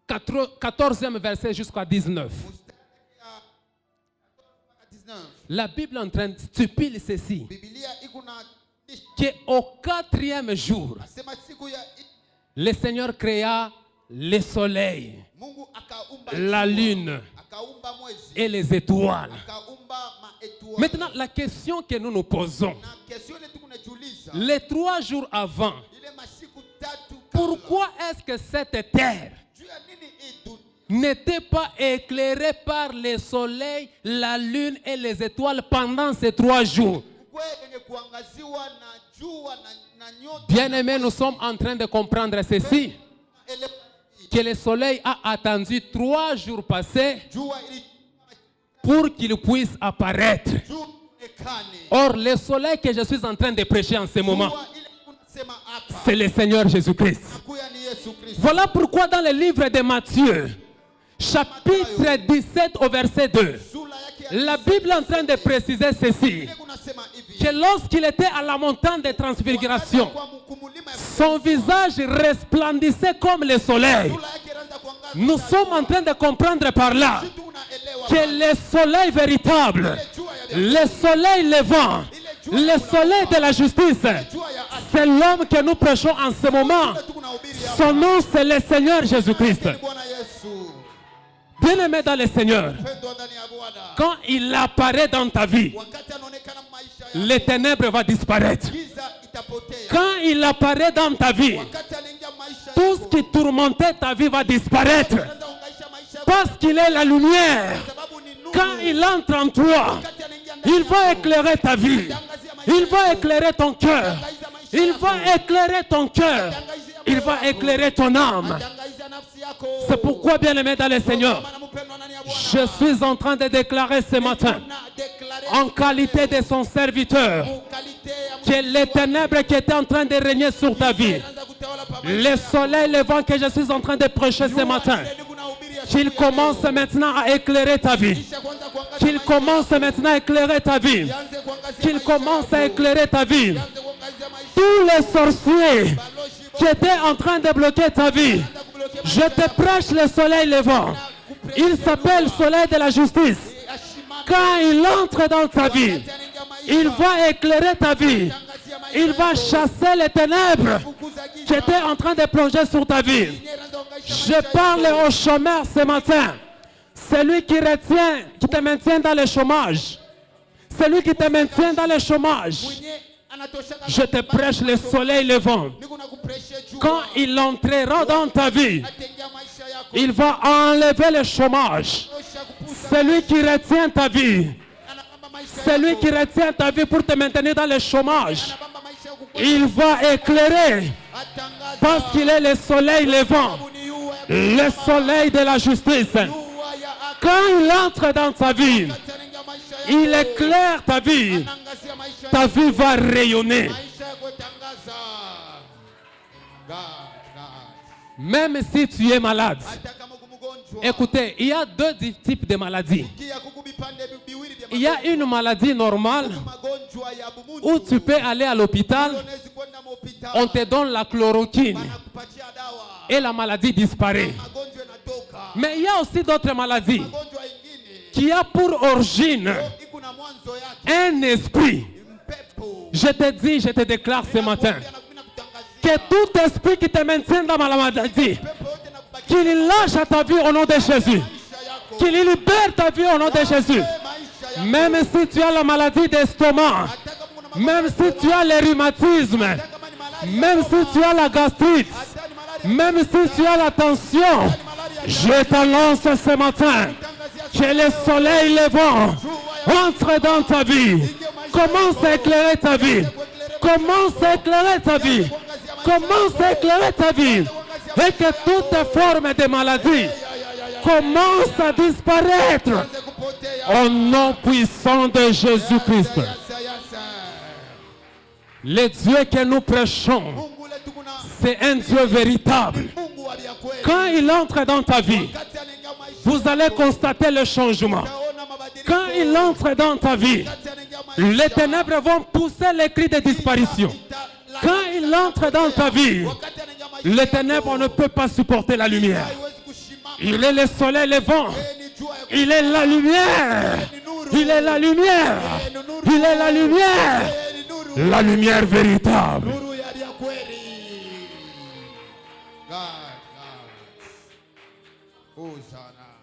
14e verset jusqu'à 19. La Bible est en train de stipuler ceci, qu'au 4e jour, le Seigneur créa le soleil, la lune et les étoiles. Maintenant, la question que nous nous posons, les 3 jours avant, pourquoi est-ce que cette terre n'était pas éclairée par le soleil, la lune et les étoiles pendant ces 3 jours? Bien-aimés, nous sommes en train de comprendre ceci. Que le soleil a attendu 3 jours passés pour qu'il puisse apparaître. Or, le soleil que je suis en train de prêcher en ce moment, c'est le Seigneur Jésus-Christ. Voilà pourquoi dans le livre de Matthieu, chapitre 17 au verset 2, la Bible est en train de préciser ceci, que lorsqu'il était à la montagne de transfiguration, son visage resplendissait comme le soleil. Nous sommes en train de comprendre par là que le soleil véritable, le soleil levant, le soleil de la justice, c'est l'homme que nous prêchons en ce moment. Son nom, c'est le Seigneur Jésus-Christ. Bien-aimé dans le Seigneur, quand il apparaît dans ta vie, les ténèbres vont disparaître. Quand il apparaît dans ta vie, tout ce qui tourmentait ta vie va disparaître. Parce qu'il est la lumière. Quand il entre en toi, il va éclairer ta vie. Il va éclairer ton cœur. Il va éclairer ton cœur. Il va éclairer ton âme. C'est pourquoi, bien-aimé dans le Seigneur, je suis en train de déclarer ce matin, en qualité de son serviteur, que les ténèbres qui étaient en train de régner sur ta vie, le soleil levant que je suis en train de prêcher ce matin, qu'il commence maintenant à éclairer ta vie. Qu'il commence maintenant à éclairer ta vie. Qu'il commence à éclairer ta vie. Tous les sorciers qui étaient en train de bloquer ta vie, je te prêche le soleil levant. Il s'appelle soleil de la justice. Quand il entre dans ta vie, il va éclairer ta vie. Il va chasser les ténèbres qui étaient en train de plonger sur ta vie. Je parle au chômeur ce matin. Celui qui te maintient dans le chômage. Celui qui te maintient dans le chômage. Je te prêche le soleil levant. Quand il entrera dans ta vie, il va enlever le chômage. Celui qui retient ta vie. Celui qui retient ta vie pour te maintenir dans le chômage. Il va éclairer parce qu'il est le soleil levant, le soleil de la justice. Quand il entre dans ta vie, il éclaire ta vie. Ta vie va rayonner. Même si tu es malade. Écoutez, il y a 2 types de maladies. Il y a une maladie normale où tu peux aller à l'hôpital, on te donne la chloroquine et la maladie disparaît. Mais il y a aussi d'autres maladies qui ont pour origine un esprit. Je te dis, je te déclare ce matin que tout esprit qui te maintient dans la maladie, qu'il lâche à ta vie au nom de Jésus. Qu'il libère ta vie au nom de Jésus. Même si tu as la maladie d'estomac, même si tu as le rhumatisme, même si tu as la gastrite, même si tu as la tension, je t'annonce ce matin que le soleil levant entre dans ta vie. Commence à éclairer ta vie. Commence à éclairer ta vie. Commence à éclairer ta vie. Et que toute forme de maladie commence à disparaître au nom puissant de Jésus-Christ. Le Dieu que nous prêchons, c'est un Dieu véritable. Quand il entre dans ta vie, vous allez constater le changement. Quand il entre dans ta vie, les ténèbres vont pousser les cris de disparition. Quand il entre dans ta vie, les ténèbres ne peuvent pas supporter la lumière. Il est le soleil levant. Il est la lumière. Il est la lumière. Il est la lumière. La lumière véritable.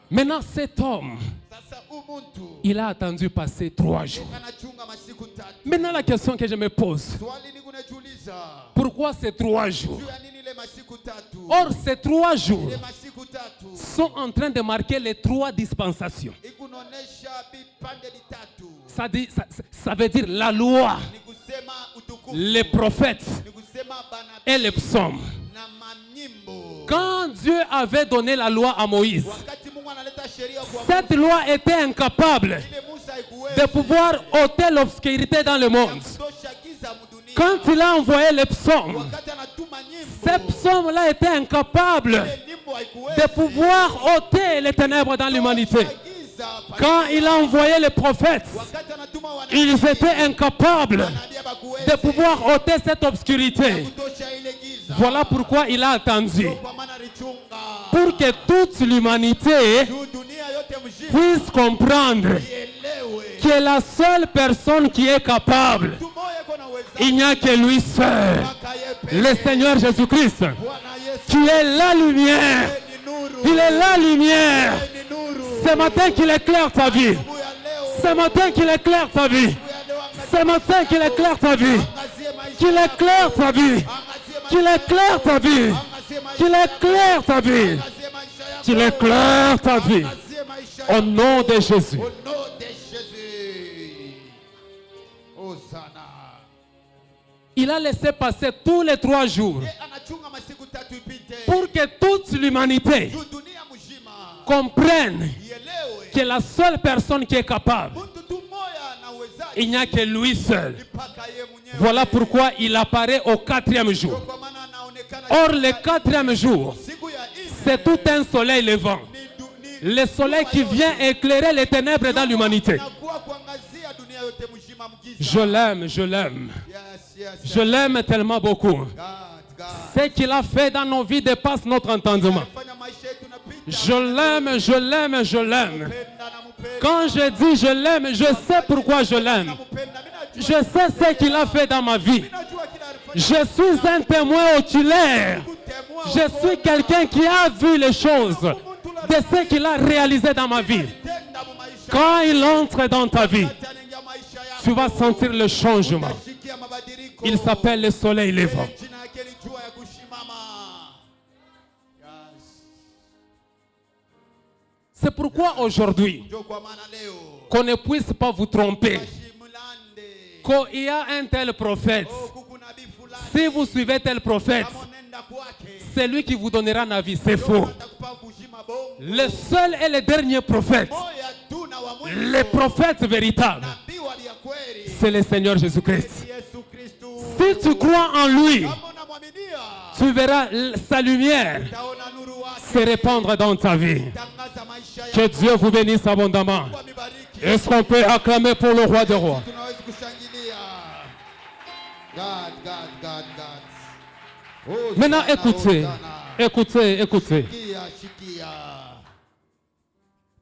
Maintenant, cet homme, il a attendu passer 3 jours. Maintenant, la question que je me pose, pourquoi ces 3 jours? Or, ces 3 jours sont en train de marquer les 3 dispensations. ça veut dire la loi, ni kusema utukufu, les prophètes ni kusema banabii et les psaumes. na manyimbo. Quand Dieu avait donné la loi à Moïse, Wakati Mungu analeta sheria kwa cette loi était incapable ile Musa haikuweza de pouvoir ôter l'obscurité dans le monde. kutosha giza mdunia. Quand il a envoyé les psaumes, Wakati anatuma nyimbo, ces psaumes-là étaient incapables ile nyimbo haikuweza de pouvoir ôter les ténèbres dans l'humanité. giza pa- Quand il a envoyé les prophètes, wakati anatuma wanabii, ils étaient incapables wanabii hawakuweza de pouvoir ôter cette obscurité. kutosha ile giza. Voilà pourquoi il a attendu Kwa maana alichunga pour que toute l'humanité juu dunia yote mzima puisse comprendre ielewe que la seule personne qui est capable, mtu mmoja yuko na uwezo il n'y a que lui seul, mpaka yeye pekee. le Seigneur Jésus-Christ, Bwana Yesu qui est la lumière. ni nuru, Il est la lumière. ni nuru. Ce matin qu'il éclaire ta vie. Asubuhi ya leo, Ce matin qu'il éclaire ta vie. asubuhi ya leo, Ce matin qu'il éclaire ta vie. angazie maisha Qu'il yako. éclaire ta vie. Angazie Qu'il maisha éclaire ta vie. yako. Angazie maisha Qu'il yako. éclaire ta vie. Angazie maisha yako. Qu'il éclaire ta vie. Angazie maisha Au yako. nom de Jésus. Au nom de Jésus. Hosanna. Il a laissé passer tous les 3 jours Yeye anachunga masiku tatu ipite. pour que toute l'humanité Juu dunia mzima comprenne ielewe que la seule personne qui est capable, mtu tu mmoja na uwezaji il n'y a que lui seul. mpaka yeye mwenyewe. Voilà pourquoi il apparaît au 4e jour. Kwa maana anaonekana Or, le 4e jour, siku ya nne c'est tout un soleil levant. Le soleil qui vient éclairer les ténèbres dans l'humanité. anakuwa kuangazia dunia yote mzima mgiza. Je l'aime, je l'aime. Yes, yes, yes. Je l'aime tellement beaucoup. God, God. Ce qu'il a fait dans nos vies dépasse notre entendement. Fanya maisha yetu napita. Je l'aime, je l'aime, je l'aime. Mpenda na mpenda. Quand je dis je l'aime, je sais pourquoi je l'aime. Mpenda. Mimi Je sais ce qu'il a fait dans ma vie. najua kila alifanya. Je suis un témoin oculaire. Kutemua Je suis quelqu'un qui a vu les choses de ce qu'il a réalisé dans ma vie. tenda mu maisha. Quand il entre dans ta vie, Ataningia maisha yako. tu vas sentir le changement. Shikia mabadiliko. Il s'appelle le soleil levant. Jina yake ni jua ya kushimama. Yes. C'est pourquoi aujourd'hui, Ndio kwa maana leo qu'on ne puisse pas vous tromper, Mashimulande. qu'il y a un tel prophète. Oh, kuku nabii fulani. Si vous suivez tel prophète, Kama unaenda kwake. c'est lui qui vous donnera la vie. C'est faux. Atakupa bujima bongo. Le seul et le dernier prophète, Moya tu na wa mwisho. le prophète véritable, Nabii wa kweli. c'est le Seigneur Jésus-Christ. Yesu Kristo. Si tu crois en lui, Kama unamwaminia, tu verras sa lumière utaona nuru wake. se répandre dans ta vie. Tangaza maisha Que yako. Dieu vous bénisse abondamment. Mungu amibariki. Est-ce qu'on peut acclamer pour le roi des rois? Tunaweza kushangilia. God, God, God, God. Hosanna, Maintenant, écoutez, Hosanna. écoutez, écoutez. Shikia, shikia.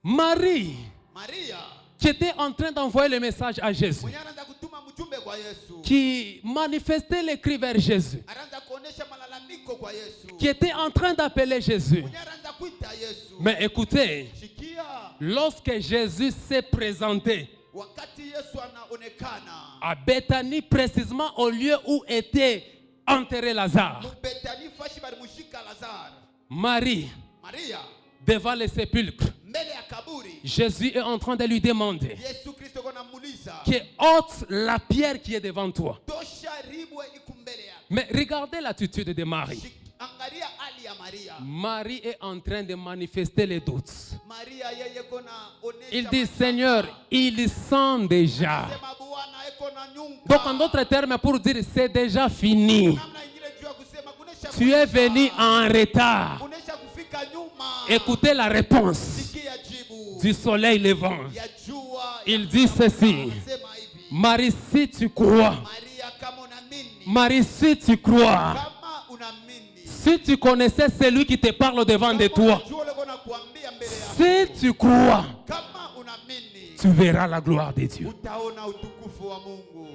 Marie, Maria, qui était en train d'envoyer le message à Jésus, mwenye anaanza kutuma mjumbe kwa Yesu. qui manifestait les cris vers Jésus, Anaanza kuonesha malalamiko kwa Yesu. qui était en train d'appeler Jésus. Mwenye anaanza kuita Yesu. Mais écoutez, Shikia, lorsque Jésus s'est présenté wakati Yesu anaonekana à Béthanie, précisément au lieu où était enterré Lazare, Betani fashi balimushika Lazaro. Marie, Maria, devant le sépulcre, mbele ya kaburi. Jésus est en train de lui demander Yesu Kristo konamuuliza, que ôte la pierre qui est devant toi. tosha ribwe iku mbele yako. Mais regardez l'attitude de Marie. Angalia hali ya Maria. Marie est en train de manifester les doutes. Maria yeye kona onesha. Il dit, mashaka. Seigneur, il sent déjà. Sema Bwana eko na nyunga. Donc en d'autres termes, pour dire, c'est déjà fini. Namna ingine juu ya kusema kunesha Tu es kuisha. venu en retard. Kunesha kufika nyuma. Écoutez la réponse Sikia jibu. du soleil levant. Ya jua. Il dit ceci, Sema hivi. Marie, si tu crois, Maria kama unaamini. Marie, si tu crois, Kama unaamini. si tu connaissais celui qui te parle devant de toi, Unajua ule kona kuambia mbele yako. si tu crois, Kama unaamini. tu verras la gloire de Dieu. Utaona utukufu wa Mungu.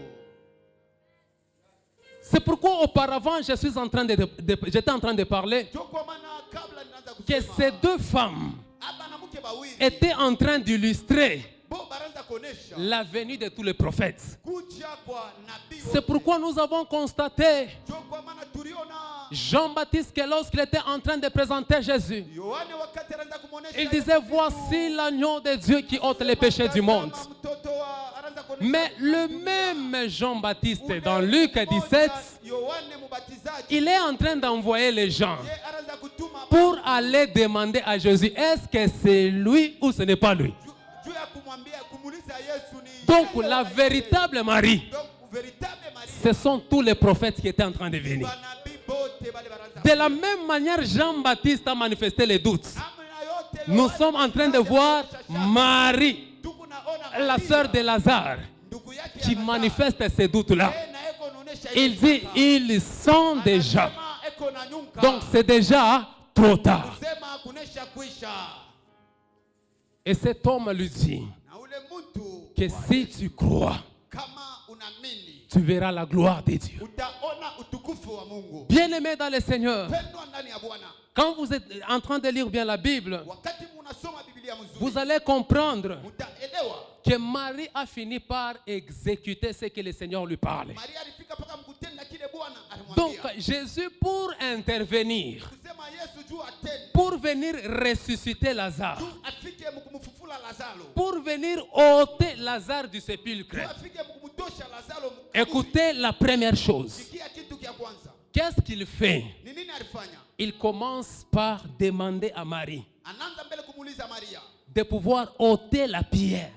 C'est pourquoi auparavant, j'étais en train de parler Ndio kwa maana kabla ninaanza que kusema. ces deux femmes Hapa na mke bawili. étaient en train d'illustrer Bo baraza kuonesha. la venue de tous les prophètes. Kuja kwa nabii. C'est pourquoi nous avons constaté Ndio kwa maana tuliona. Jean-Baptiste que lorsqu'il était en train de présenter Jésus, Yohane wakati anaanza kumuonesha. il disait, voici l'agneau de Dieu qui ôte les péchés du monde. Mtoto wa anaanza Mais le même Jean-Baptiste dans Luc 17, il est en train d'envoyer les gens pour aller demander à Jésus, est-ce que c'est lui ou ce n'est pas lui? Donc la véritable Marie, ce sont tous les prophètes qui étaient en train de venir. De la même manière, Jean-Baptiste a manifesté les doutes. Nous sommes en train de voir Marie, la sœur de Lazare, qui manifeste ces doutes-là. Il dit, ils sont déjà. Donc c'est déjà trop tard. Et cet homme lui dit que si tu crois, tu verras la gloire de Dieu. Bien-aimés dans le Seigneur, quand vous êtes en train de lire bien la Bible, vous allez comprendre que Marie a fini par exécuter ce que le Seigneur lui parlait. Donc Jésus, pour intervenir, pour venir ressusciter Lazare, pour venir ôter Lazare du sépulcre, écoutez la première chose. Qu'est-ce qu'il fait? Il commence par demander à Marie de pouvoir ôter la pierre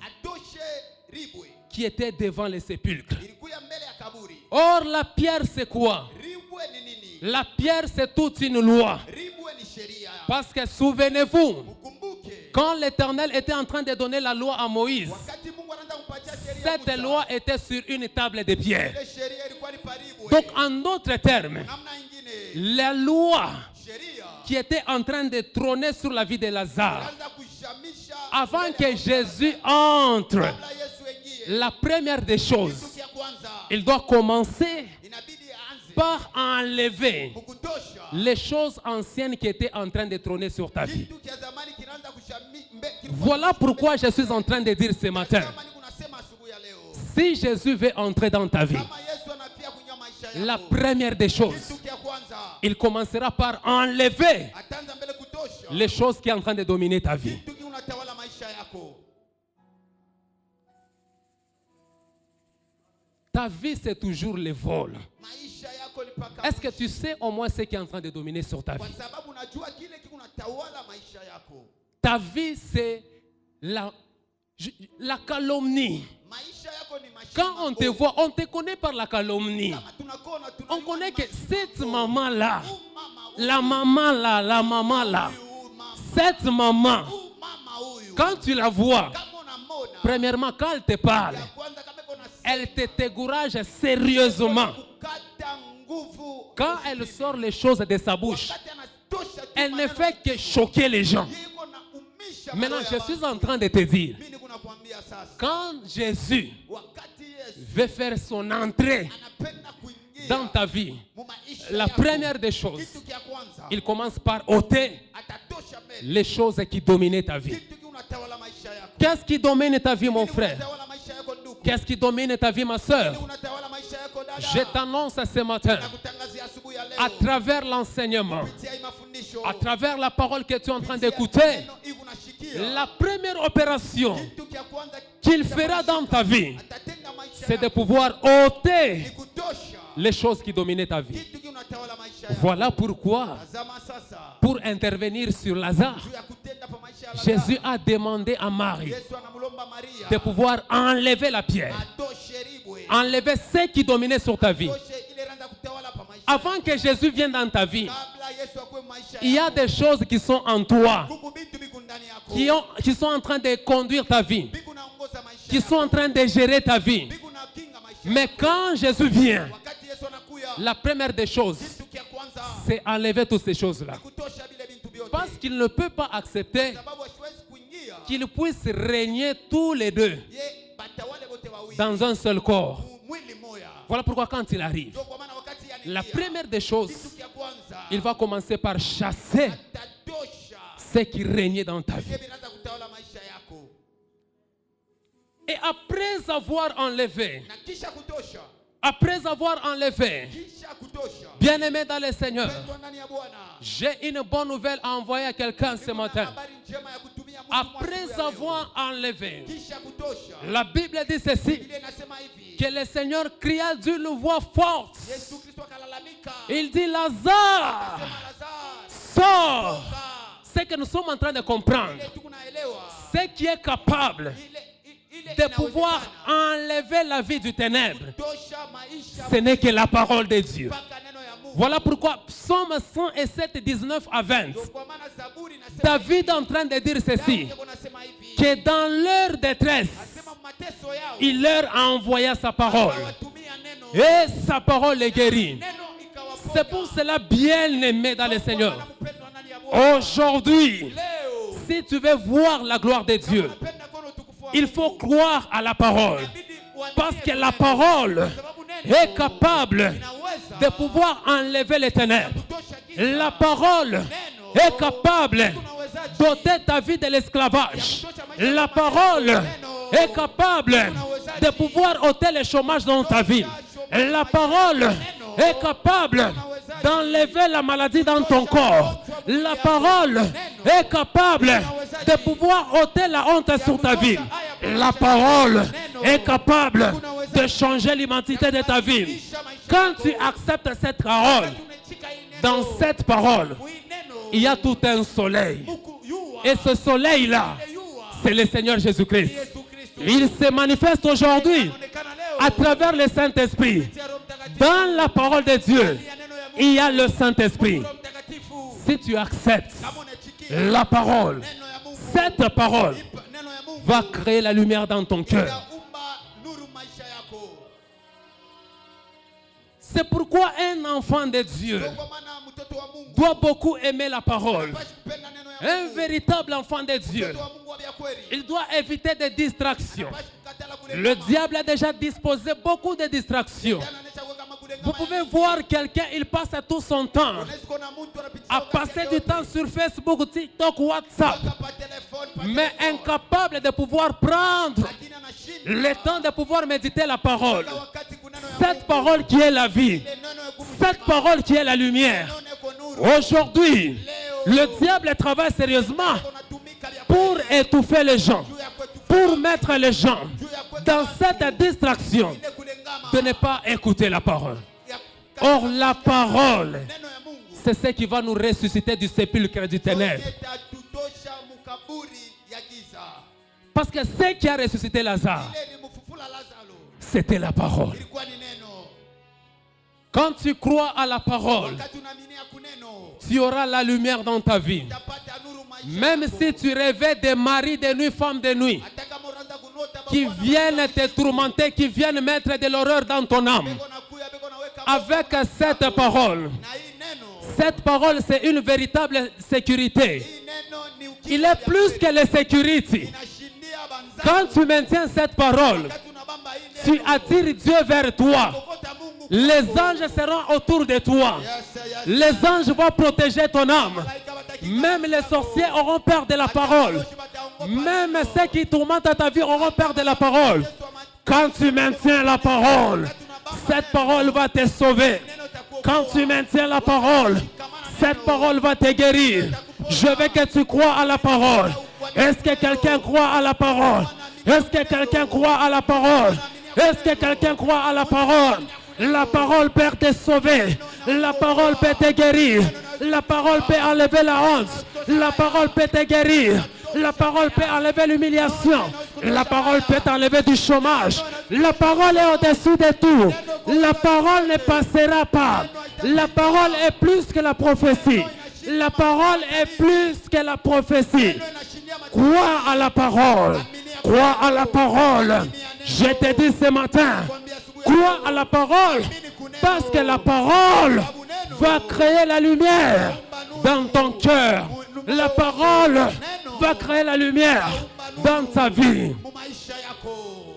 qui était devant le sépulcre. Or, la pierre, c'est quoi? La pierre, c'est toute une loi. Parce que souvenez-vous, quand l'Éternel était en train de donner la loi à Moïse, cette loi était sur une table de pierre. Donc, en d'autres termes, la loi qui était en train de trôner sur la vie de Lazare, avant que Jésus entre, la première des choses, il doit commencer par enlever les choses anciennes qui étaient en train de trôner sur ta vie. Voilà pourquoi je suis en train de dire ce matin, si Jésus veut entrer dans ta vie, la première des choses, il commencera par enlever les choses qui sont en train de dominer ta vie. Ta vie, c'est toujours le vol. Est-ce que tu sais au moins ce qui est en train de dominer sur ta vie? Ta vie, c'est la calomnie. Quand on te voit, on te connaît par la calomnie. On connaît que cette maman-là, la maman là, cette maman, quand tu la vois, premièrement, quand elle te parle, elle te décourage sérieusement. Quand elle sort les choses de sa bouche, elle ne fait que choquer les gens. Maintenant, je suis en train de te dire, quand Jésus veut faire son entrée dans ta vie, la première des choses, il commence par ôter les choses qui dominaient ta vie. Qu'est-ce qui domine ta vie, mon frère? Qu'est-ce qui domine ta vie, ma soeur? Je t'annonce ce matin, à travers l'enseignement, à travers la parole que tu es en train d'écouter, la première opération qu'il fera dans ta vie, c'est de pouvoir ôter les choses qui dominaient ta vie. Voilà pourquoi, pour intervenir sur Lazare, Jésus a demandé à Marie de pouvoir enlever la pierre, enlever ce qui dominait sur ta vie. Avant que Jésus vienne dans ta vie, il y a des choses qui sont en toi, qui sont en train de conduire ta vie, qui sont en train de gérer ta vie. Mais quand Jésus vient, la première des choses, c'est enlever toutes ces choses-là. Parce qu'il ne peut pas accepter qu'ils puissent régner tous les deux dans un seul corps. Voilà pourquoi quand il arrive, la première des choses, il va commencer par chasser ce qui régnait dans ta vie. Et après avoir enlevé, bien-aimé dans le Seigneur, j'ai une bonne nouvelle à envoyer à quelqu'un ce matin. Après avoir enlevé, kisha kutosha, la Bible dit ceci, Biblia inasema hivi, que le Seigneur cria d'une voix forte. Yesu Kristo akalalamika, Il dit, Lazare, sema Lazaro, sors. toka. Ce que nous sommes en train de comprendre, Ile tunaelewa, ce qui est capable ile de pouvoir inawezekana enlever la vie du ténèbre, kutosha maisha ce n'est que la parole de Dieu. mpaka neno ya Mungu. Voilà pourquoi Psaume 107, 19 à 20, Ndio kwa maana Zaburi inasema David est en train de dire ceci, hivi, anasema hivi, que dans leur détresse, anasema mateso yao il leur a envoyé sa parole. akawatumia neno, Et sa parole les guérit. neno ikawaponya. C'est pour cela, bien aimé dans le Seigneur, Bwana mpendwa ndani ya Bwana. aujourd'hui, Leo si tu veux voir la gloire de Dieu, unapenda kuona utukufu wa il Mungu, faut croire à la parole. inabidi uamini Parce que la neno. parole Kwa sababu neno est capable inaweza de pouvoir enlever les ténèbres. kutosha giza. La parole est capable Unawezaje d'ôter ta vie de l'esclavage. La parole est capable de pouvoir ôter le chômage dans ta vie. La parole est capable d'enlever la maladie dans ton corps. La parole est capable de pouvoir ôter la honte sur ta vie. La parole est capable de changer l'identité de ta vie. Quand tu acceptes cette parole, unachika hii neno, dans cette parole, hii neno, il y a tout un soleil. Mungu yua, Et ce soleil-là, yua, c'est le Seigneur Jésus-Christ. Yesu Kristo. Il se manifeste aujourd'hui Anaonekana leo à travers le Saint-Esprit. kupitia Roho Mtakatifu. Dans la parole de Dieu, Ya neno ya Mungu, il y a le Saint-Esprit. Roho Mtakatifu. Si tu acceptes Kama unachikia la parole, neno ya Mungu, cette parole neno ya Mungu va créer la lumière dans ton cœur. itaumba nuru maisha yako. C'est pourquoi un enfant de Dieu Ndio kwa maana mtoto wa Mungu doit beaucoup aimer la parole. hapashi kupenda neno ya Un Mungu. véritable enfant de Dieu, Mtoto wa Mungu wa vya kweli il doit éviter des distractions. hapashi kukatala kule Le kama. diable a déjà disposé beaucoup de distractions. Jana anacha kuweka makule Vous kama pouvez ya- voir quelqu'un, il passe tout son temps Unaweza kuona mtu anapitia à wakati passer yake du yote, temps sur Facebook, TikTok, WhatsApp, mpaka pa telefone, pa mais telefone. incapable de pouvoir prendre Lakini anashinda le temps de pouvoir méditer la parole. kila wakati kuna neno ya Cette parole qui est la vie, Ile neno ya nguvu cette mzima, parole qui est la lumière. neno yako nuru. Aujourd'hui, le diable travaille sérieusement Unatumika vya pour étouffer les gens, juu ya kwetu, pour mettre les gens juu ya kwetu dans watu, cette distraction ile kulengama de ne pas écouter la parole. ya Or, la parole, neno ya Mungu c'est ce qui va nous ressusciter du sépulcre du ténèbre. itatutosha mukaburi ya giza. Parce que ce qui a ressuscité Lazare, Ile ni mfufula Lazaro, c'était la parole. ilikuwa ni neno. Quand tu crois à la parole, Wakati unaaminia kuneno, tu auras la lumière dans ta vie. utapata nuru maisha Même yako. si tu rêvais des maris de nuit, femmes de nuit, Hata kama unaanza kunota qui babwana, viennent te tourmenter, qui viennent mettre de l'horreur dans ton âme, beko nakuya, beko naweka avec boga cette yako. parole, Na hii neno, cette parole, c'est une véritable sécurité. hii neno ni ukinga Il vya est plus kweli. que la sécurité. Inashindia banzako. Quand tu maintiens cette parole, Wakati unabamba hii tu neno, attires Dieu vers toi. kokota Mungu Les kwako. anges seront autour de toi. Yes, yes. Les anges vont protéger ton âme. Malaika watakika Même les kwako. sorciers auront peur de la parole. Wataoshi wataogopa Même neno. ceux qui tourmentent ta vie auront peur de la parole. Quand tu maintiens la parole, cette parole va te sauver. Neno itakuokoa. Quand tu maintiens la parole, cette parole va te guérir. Je veux que tu crois à la parole. Est-ce que quelqu'un croit à la parole? Est-ce que quelqu'un croit à la parole? Est-ce que quelqu'un croit à la parole? La parole peut te sauver. La parole peut te guérir. La parole peut enlever la honte. La parole peut te guérir. La parole peut enlever l'humiliation. La parole peut t'enlever du chômage. La parole est au-dessus de tout. La parole ne passera pas. La parole est plus que la prophétie. La parole est plus que la prophétie. Crois à la parole. Crois à la parole. Je te dis ce matin, crois à la parole. Parce que la parole va créer la lumière dans ton cœur. La parole va créer la lumière dans ta vie. Mu maisha yako.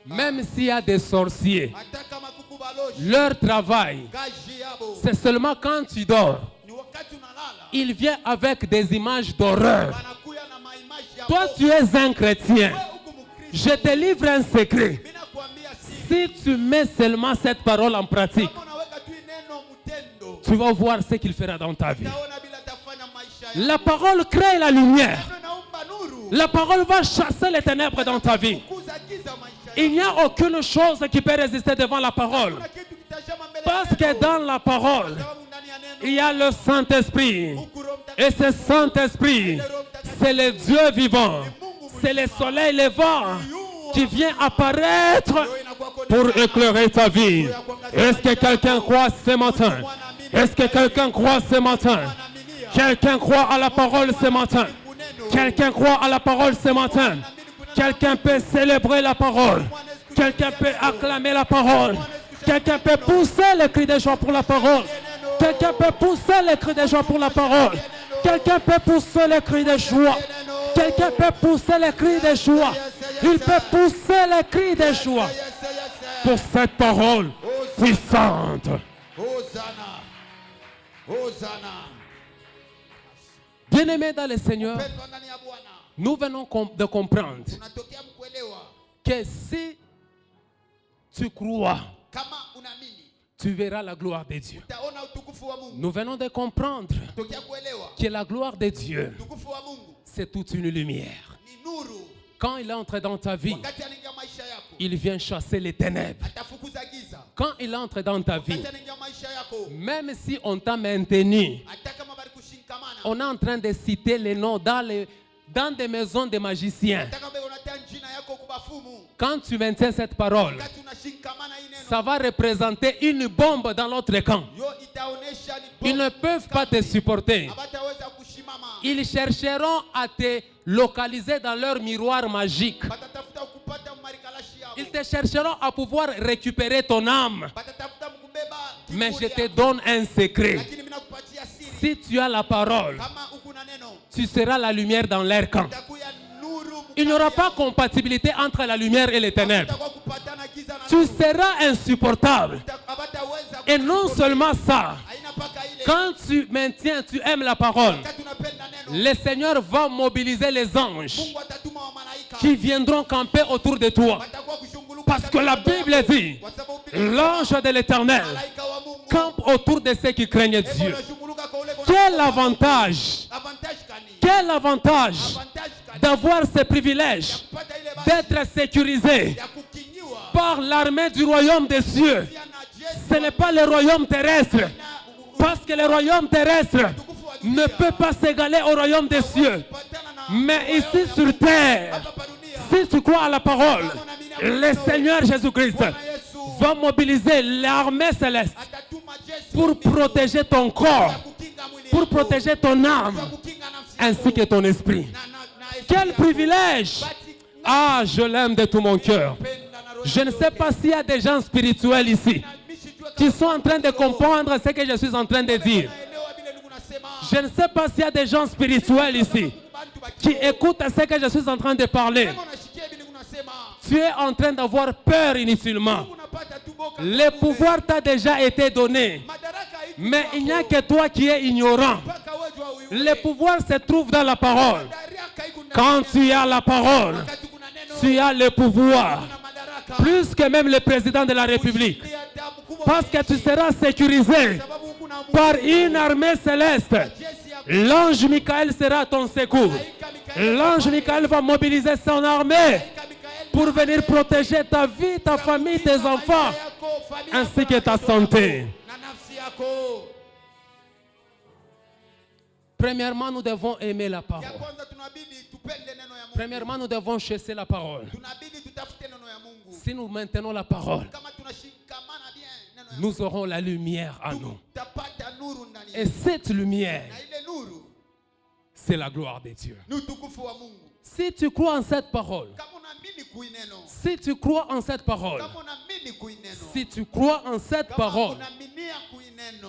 Même s'il y a des sorciers, Hata kama kuku baloshi, leur travail, kazi yabo. c'est seulement quand tu dors. Ni wakati unalala. Ils viennent avec des images d'horreur. Wanakuya na maimaji ya Toi, Mungu. tu es un chrétien. Wewe huku Mkristo. Je te livre un secret. Mimi nakwambia siri. Si tu mets seulement cette parole en pratique, Kama unaweka tu neno mtendo, tu vas voir ce qu'il fera dans ta vie. utaona bila tafanya maisha yako. La parole crée la lumière. Neno inaumba La parole va chasser les ténèbres dans ta vie. Fukuza giza maisha Il n'y a aucune chose qui peut résister devant la parole. Hakuna kitu kitajama mbele ya Parce neno. que dans la parole, Sababu ndani ya neno, il y a le Saint-Esprit. huku Roho Et Mtakatifu, ce Saint-Esprit, c'est le Dieu vivant. C'est le soleil levant qui vient apparaître ndio inakuwa pour éclairer ta vie. Est-ce que quelqu'un croit ce matin? Est-ce que quelqu'un croit ce matin? Quelqu'un croit à la parole ce matin? Quelqu'un croit à la parole ce matin? Quelqu'un peut célébrer la parole? Quelqu'un peut acclamer la parole? Quelqu'un peut pousser le cri de joie pour la parole? Quelqu'un peut pousser le cri de joie pour la parole? Quelqu'un peut pousser le cri de joie? Quelqu'un peut pousser le cri de joie? Il peut pousser le cri de joie pour cette parole puissante. Hosanna. Hosanna. Bien-aimés dans le Seigneur, Pendwa ndani ya Bwana. nous venons de comprendre Unatokea mkuelewa que si tu crois, kama unaamini tu verras la gloire de Dieu. utaona utukufu wa Mungu. Nous venons de comprendre Tokea kuelewa que la gloire de Dieu, utukufu wa Mungu c'est toute une lumière. ni nuru. Quand il entre dans ta vie, Wakati anaingia maisha yako il vient chasser les ténèbres. atafukuza giza. Quand il entre dans ta vie, Wakati anaingia maisha yako même si on t'a maintenu, hata kama bali kushikamana, on est en train de citer les noms dans des maisons de magiciens. hata kama unatia jina yako kubafumu, Quand tu maintiens cette parole, wakati unashikamana hii neno ça va représenter une bombe dans l'autre camp. yo itaonesha ni Ils ne peuvent pas te supporter. abataweza kushimama. Ils chercheront à te localiser dans leur miroir magique. Batatafuta kupata marikalashi yao. Ils te chercheront à pouvoir récupérer ton âme. Batatafuta mkubeba Mais je kiburi te yako. donne un secret. Lakini mimi nakupatia siri. Si tu as la parole, Kama uko na neno, tu seras la lumière dans leur camp. utakuya nuru. Il n'y aura pas mkali yao. compatibilité entre la lumière et les ténèbres. Utakuwa kupatana giza na Tu nuru. seras insupportable. Abataweza Et non seulement ça, haina paka ile. quand tu maintiens, tu aimes la parole, Wakati unapenda neno, le Seigneur va mobiliser les anges Mungu atatuma wa malaika. qui viendront camper autour de toi. Watakuwa kushunguluka Parce que la Bible dit, kwa sababu Biblia l'ange de l'Éternel malaika wa Mungu campe autour de ceux qui craignent Ebo Dieu. unashunguluka kwa ule kwa Quel avantage, avantage kani? quel avantage Avantage kani? d'avoir ce privilège Kupata ile basi d'être sécurisé ya kukingiwa par l'armée du royaume des cieux. pia na jeshi Ce n'est pas le royaume terrestre. Parce que le royaume terrestre ne peut pas s'égaler au royaume des cieux. kupatana na Mais ici sur terre, hapa pa dunia. si tu crois à la parole, le Seigneur Jésus-Christ Bwana Yesu va mobiliser l'armée céleste atatuma jeshi pour protéger ton corps, kukinga mwili pour wako, protéger ton âme, kukinga nafsi ainsi que ton esprit. na Quel privilège! Ah, je l'aime de tout mon cœur. Je ne sais pas s'il y a des gens spirituels ici qui sont en train de comprendre ce que je suis en train de dire. Je ne sais pas s'il y a des gens spirituels ici qui écoutent ce que je suis en train de parler. Tu es en train d'avoir peur inutilement. Le pouvoir t'a déjà été donné. Mais il n'y a que toi qui es ignorant. Le pouvoir se trouve dans la parole. Quand tu as la parole, tu as le pouvoir. Plus que même le président de la République. Parce que tu seras sécurisé par une armée céleste. L'ange Michael sera à ton secours. L'ange Michael va mobiliser son armée pour venir protéger ta vie, ta famille, tes enfants, ainsi que ta santé. Premièrement, nous devons aimer la parole. Premièrement, nous devons chasser la parole. Si nous maintenons la parole, nous aurons la lumière en nous. Et cette lumière, c'est la gloire de Dieu. Si tu crois en cette parole, si tu crois en cette parole, si tu crois en cette parole,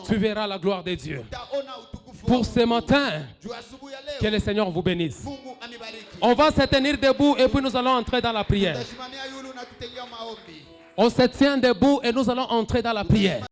tu verras la gloire de Dieu. Pour ce matin, que le Seigneur vous bénisse. On va se tenir debout et puis nous allons entrer dans la prière. On se tient debout et nous allons entrer dans la prière.